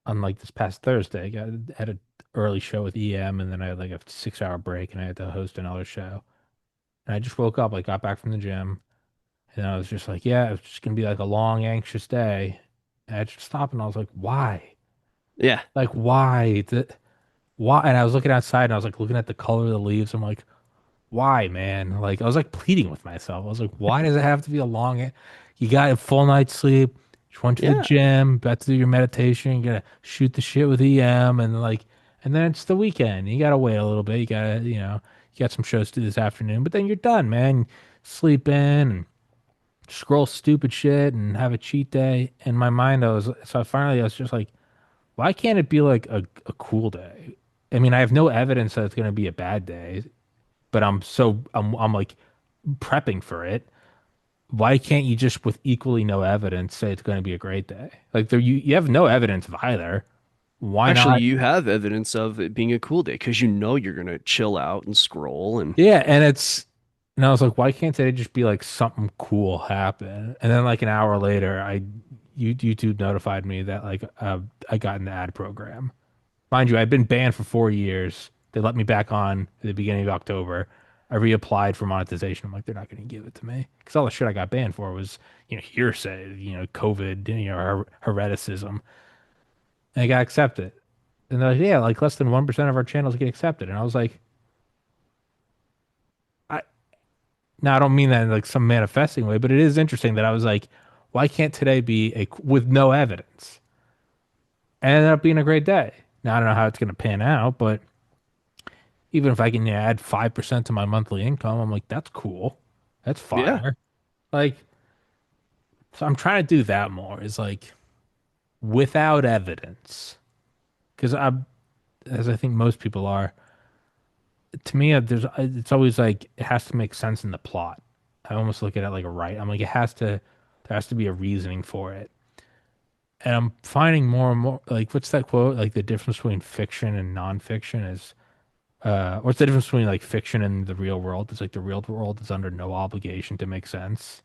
unlike this past Thursday, I had an early show with EM and then I had like a 6 hour break and I had to host another show. And I just woke up, like got back from the gym, and I was just like, yeah, it's just gonna be like a long, anxious day. And I just stopped and I was like, why? Yeah. Like, why? Why? And I was looking outside and I was like looking at the color of the leaves. I'm like, why, man? Like, I was like pleading with myself. I was like, why does it have to be a long? You got a full night's sleep. Just went to the Yeah. gym, about to do your meditation. You gotta shoot the shit with EM, and like, and then it's the weekend. You gotta wait a little bit. You gotta, you got some shows to do this afternoon, but then you're done, man. Sleep in and scroll stupid shit and have a cheat day. In my mind, I was just like, why can't it be like a cool day? I mean, I have no evidence that it's gonna be a bad day, but I'm like prepping for it. Why can't you just with equally no evidence say it's going to be a great day? Like you have no evidence of either. Why Actually, not? you have evidence of it being a cool day because you know you're going to chill out and scroll and Yeah, and I was like, why can't they just be like something cool happen? And then like an hour later, YouTube notified me that like I got in the ad program. Mind you, I've been banned for 4 years. They let me back on at the beginning of October. I reapplied for monetization. I'm like, they're not going to give it to me because all the shit I got banned for was, hearsay, COVID, hereticism. And I got accepted. And they're like, yeah, like less than 1% of our channels get accepted. And I was like, I now I don't mean that in like some manifesting way, but it is interesting that I was like, why can't today be with no evidence? And it ended up being a great day. Now I don't know how it's going to pan out, but even if I can add 5% to my monthly income, I'm like, that's cool. That's Yeah. fire. Like, so I'm trying to do that more is like without evidence. Because as I think most people are, to me, it's always like it has to make sense in the plot. I almost look at it like a right. I'm like, there has to be a reasoning for it. And I'm finding more and more, like, what's that quote? Like, the difference between fiction and nonfiction is, what's the difference between like fiction and the real world? It's like the real world is under no obligation to make sense,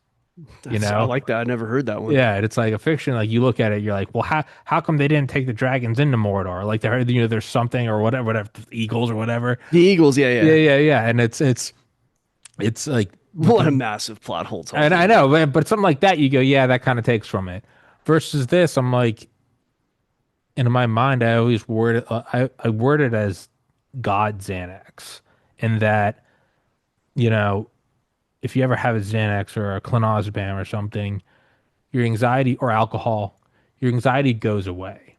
you I know? like that. I never heard that one. Yeah, and it's like a fiction. Like you look at it, you're like, well, how come they didn't take the dragons into Mordor? Like there, there's something or whatever, eagles or whatever. The Eagles, yeah, Yeah, yeah. yeah, yeah. And it's like, but What a the, massive plot hole and totally I know, is. but something like that, you go, yeah, that kind of takes from it. Versus this, I'm like, and in my mind, I always I word it as God Xanax, in that, you know, if you ever have a Xanax or a clonazepam or something, your anxiety or alcohol, your anxiety goes away.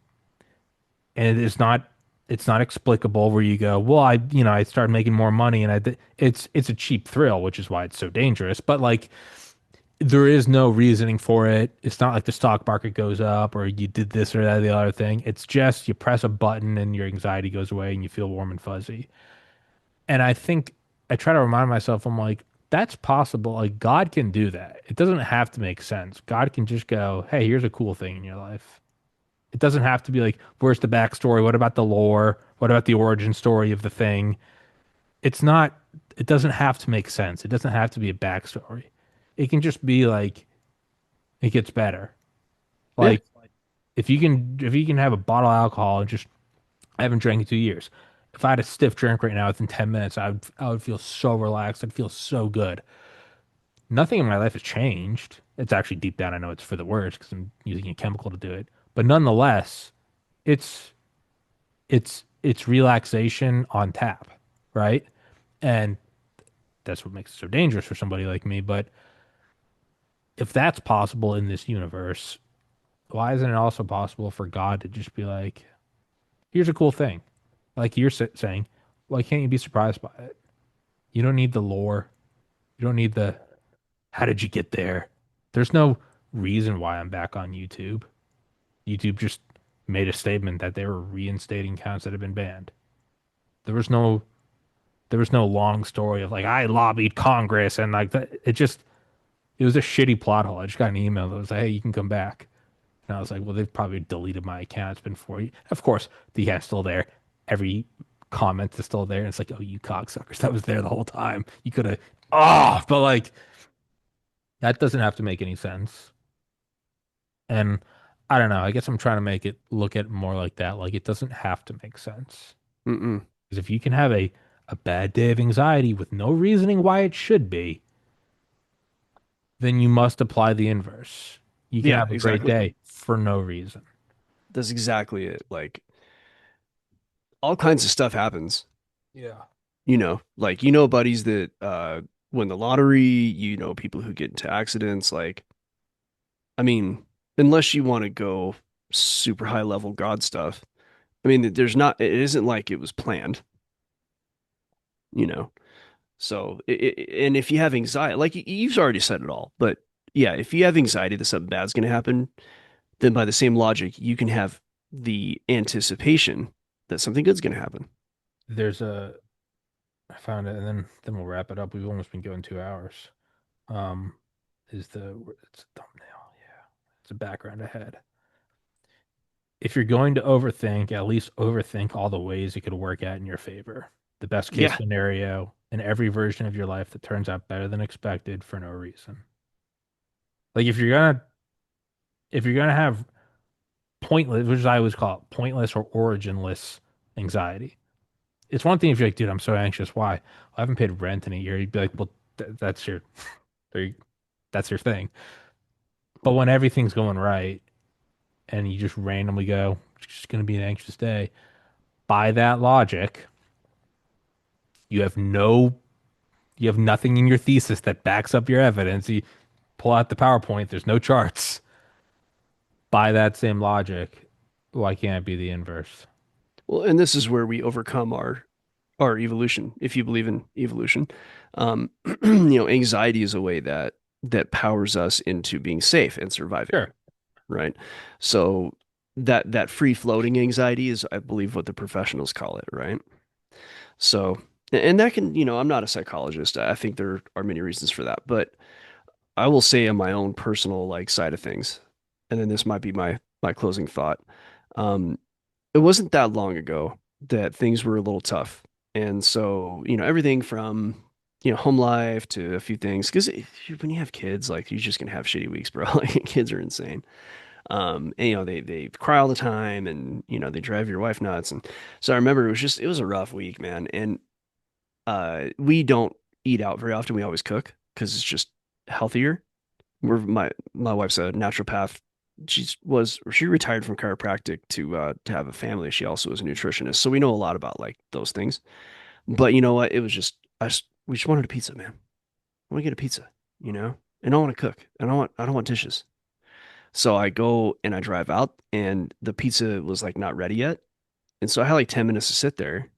And it's not explicable where you go, well, I started making more money and it's a cheap thrill, which is why it's so dangerous. But like there is no reasoning for it. It's not like the stock market goes up or you did this or that or the other thing. It's just you press a button and your anxiety goes away and you feel warm and fuzzy. And I think I try to remind myself, I'm like, that's possible. Like God can do that. It doesn't have to make sense. God can just go, hey, here's a cool thing in your life. It doesn't have to be like, where's the backstory? What about the lore? What about the origin story of the thing? It's not, it doesn't have to make sense. It doesn't have to be a backstory. It can just be like, it gets better. Yeah. Like, if you can have a bottle of alcohol and just, I haven't drank in 2 years. If I had a stiff drink right now within 10 minutes, I would feel so relaxed. I'd feel so good. Nothing in my life has changed. It's actually deep down, I know it's for the worse because I'm using a chemical to do it. But nonetheless, it's it's relaxation on tap, right? And that's what makes it so dangerous for somebody like me. But if that's possible in this universe, why isn't it also possible for God to just be like, here's a cool thing? Like you're saying, why can't you be surprised by it? You don't need the lore. You don't need the how did you get there? There's no reason why I'm back on YouTube. YouTube just made a statement that they were reinstating accounts that had been banned. There was no there was no long story of like I lobbied Congress and like that. It was a shitty plot hole. I just got an email that was like, hey, you can come back. And I was like, well, they've probably deleted my account. It's been 4 years. Of course, the account's still there. Every comment is still there. And it's like, oh, you cocksuckers. That was there the whole time. You could have, but like, that doesn't have to make any sense. And I don't know. I guess I'm trying to make it look at it more like that. Like, it doesn't have to make sense. Mm-mm. Because if you can have a bad day of anxiety with no reasoning why it should be, then you must apply the inverse. You can Yeah, have a great exactly. day for no reason. That's exactly it. Like all kinds of stuff happens, Yeah. like buddies that win the lottery, people who get into accidents, like I mean, unless you want to go super high level God stuff. I mean, it isn't like it was planned, you know. So, and if you have anxiety, like you've already said it all, but yeah, if you have anxiety that something bad's going to happen, then by the same logic, you can have the anticipation that something good's going to happen. There's a I found it and then we'll wrap it up. We've almost been going 2 hours. Um is the it's a thumbnail, yeah. It's a background ahead. If you're going to overthink, at least overthink all the ways it could work out in your favor. The best case Yeah, scenario in every version of your life that turns out better than expected for no reason. Like if you're gonna have pointless, which I always call it, pointless or originless anxiety. it's one thing if you're like, dude, I'm so anxious. Why? I haven't paid rent in a year. You'd be like, well, that's your, there you- that's your thing. But when everything's going right and you just randomly go, it's just going to be an anxious day. By that logic, you have no, you have nothing in your thesis that backs up your evidence. You pull out the PowerPoint, there's no charts. By that same logic, why can't it be the inverse? Well, and this is where we overcome our evolution, if you believe in evolution. Anxiety is a way that powers us into being safe and surviving, Sure. right? So that free floating anxiety is, I believe, what the professionals call it, right? So, and that can, I'm not a psychologist. I think there are many reasons for that, but I will say on my own personal like side of things, and then this might be my closing thought. Um, it wasn't that long ago that things were a little tough. And so, everything from, home life to a few things, because when you have kids, like you're just gonna have shitty weeks, bro. Like kids are insane. And they cry all the time and they drive your wife nuts. And so I remember it was a rough week, man. And we don't eat out very often. We always cook because it's just healthier. My wife's a naturopath. She retired from chiropractic to have a family. She also was a nutritionist, so we know a lot about like those things. But you know what? It was just we just wanted a pizza, man. I want to get a pizza, you know, and I want to cook, and I don't want dishes. So I go and I drive out, and the pizza was like not ready yet, and so I had like 10 minutes to sit there,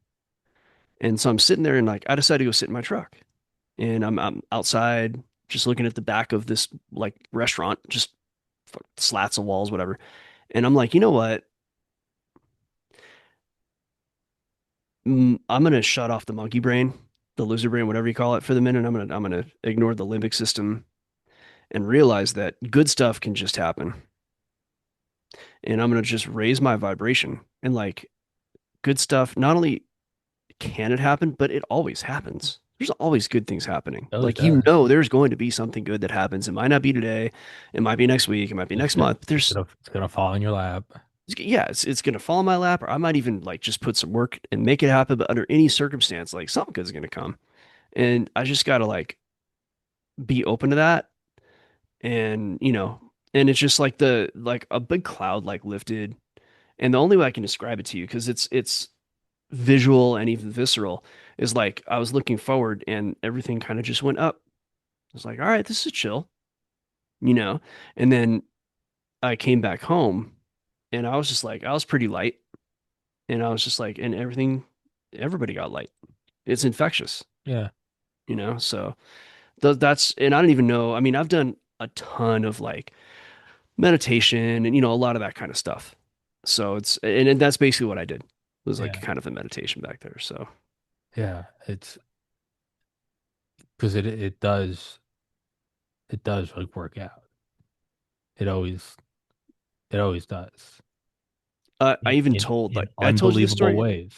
and so I'm sitting there, and like I decided to go sit in my truck, and I'm outside just looking at the back of this like restaurant, just slats of walls, whatever. And I'm like, you know what? I'm gonna shut off the monkey brain, the loser brain, whatever you call it, for the minute. I'm gonna ignore the limbic system and realize that good stuff can just happen. And I'm gonna just raise my vibration. And like good stuff, not only can it happen, but it always happens. There's always good things happening. It always Like does. there's going to be something good that happens. It might not be today, it might be next week, it might be next month. But It's gonna fall in your lap. yeah, it's gonna fall in my lap, or I might even like just put some work and make it happen. But under any circumstance, like something good is gonna come, and I just gotta like be open to that, and and it's just like the like a big cloud like lifted, and the only way I can describe it to you because it's visual and even visceral is like I was looking forward and everything kind of just went up. I was like, all right, this is chill, you know, and then I came back home and I was just like I was pretty light. And I was just like, and everybody got light. It's infectious, Yeah. So and I don't even know. I mean, I've done a ton of like meditation and, a lot of that kind of stuff. So and that's basically what I did. It was like Yeah. kind of a meditation back there. So Yeah. It's because it does like work out. It always it always does I in even in, told, in like, I told you this unbelievable story ways.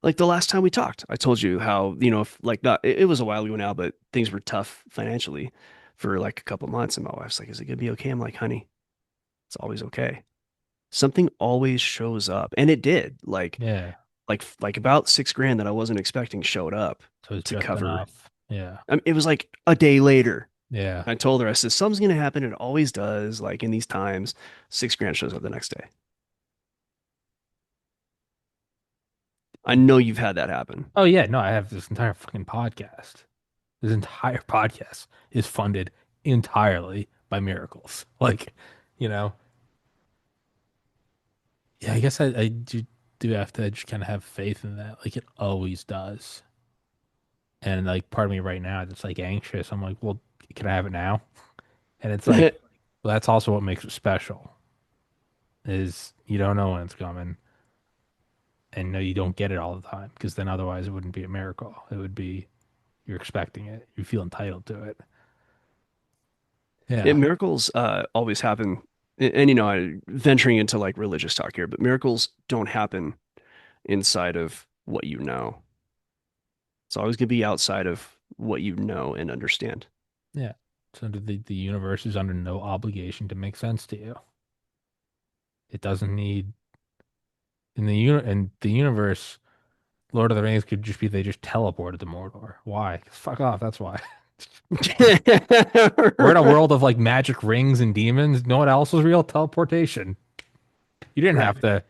like the last time we talked. I told you how, if, like, not, it was a while ago now, but things were tough financially for like a couple months. And my wife's like, is it going to be okay? I'm like, honey, it's always okay. Something always shows up, and it did. Yeah. Like about 6 grand that I wasn't expecting showed up So it's to just cover. enough. Yeah. I mean, it was like a day later. Yeah. I told her, I said, something's gonna happen. It always does. Like in these times, 6 grand shows up the next day. I know you've had that happen. Oh yeah, no, I have this entire fucking podcast. This entire podcast is funded entirely by miracles. Like, you know, yeah, I guess I do have to just kind of have faith in that. Like it always does. And like part of me right now that's like anxious. I'm like, well, can I have it now? And it's like, well, that's also what makes it special is you don't know when it's coming and no, you don't get it all the time because then otherwise it wouldn't be a miracle. It would be you're expecting it. You feel entitled to it. Yeah. Miracles always happen. And, venturing into like religious talk here, but miracles don't happen inside of what you know. It's always going to be outside of what you know and understand. Yeah. So the universe is under no obligation to make sense to you. It doesn't need in the universe. Lord of the Rings could just be they just teleported to Mordor. Why? 'Cause fuck off. That's why. We're in a world of like magic rings and demons. No one else was real teleportation. You didn't Right. have to.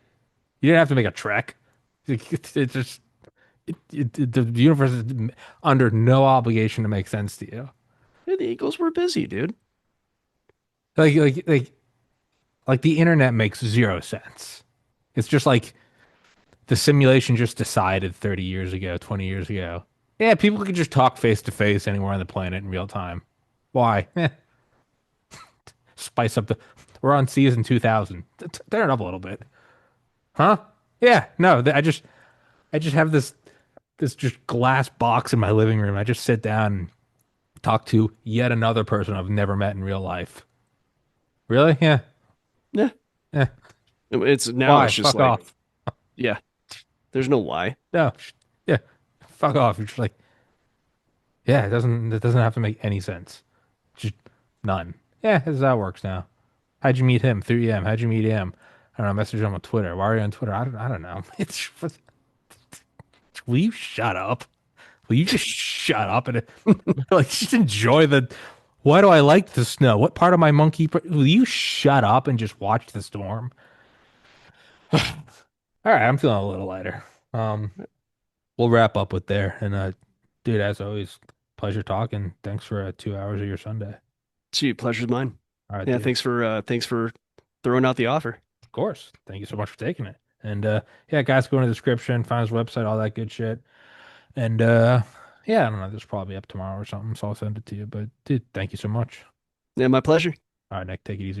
You didn't have to make a trek. It's just the universe is under no obligation to make sense to you. Yeah, the Eagles were busy, dude. Like like like like the internet makes zero sense. It's just like the simulation just decided 30 years ago, 20 years ago. Yeah, people could just talk face to face anywhere on the planet in real time. Why? Spice up the. We're on season 2000. Turn it up a little bit, huh? Yeah, no. I just have this just glass box in my living room. I just sit down and talk to yet another person I've never met in real life. Really? Yeah. Yeah. Yeah. It's now Why? it's just Fuck like, off. yeah, there's no why. No. Yeah. Fuck off. You're just like, yeah, it doesn't have to make any sense. Just none. Yeah, this is how it works now. How'd you meet him? Through EM. How'd you meet him? I don't know. Message him on Twitter. Why are you on Twitter? I don't know. Will you shut up? Will you just shut up and like just enjoy the why do I like the snow? What part of my will you shut up and just watch the storm? All right, I'm feeling a little lighter. Um, we'll wrap up with there. And dude, as always, pleasure talking. Thanks for 2 hours of your Sunday. Gee, pleasure's mine. All right, Yeah, dude. thanks for throwing out the offer. Of course. Thank you so much for taking it. And yeah, guys, go in the description, find his website, all that good shit. And yeah, I don't know, this will probably be up tomorrow or something, so I'll send it to you. But dude, thank you so much. Yeah, my pleasure. All right, Nick, take it easy, bud.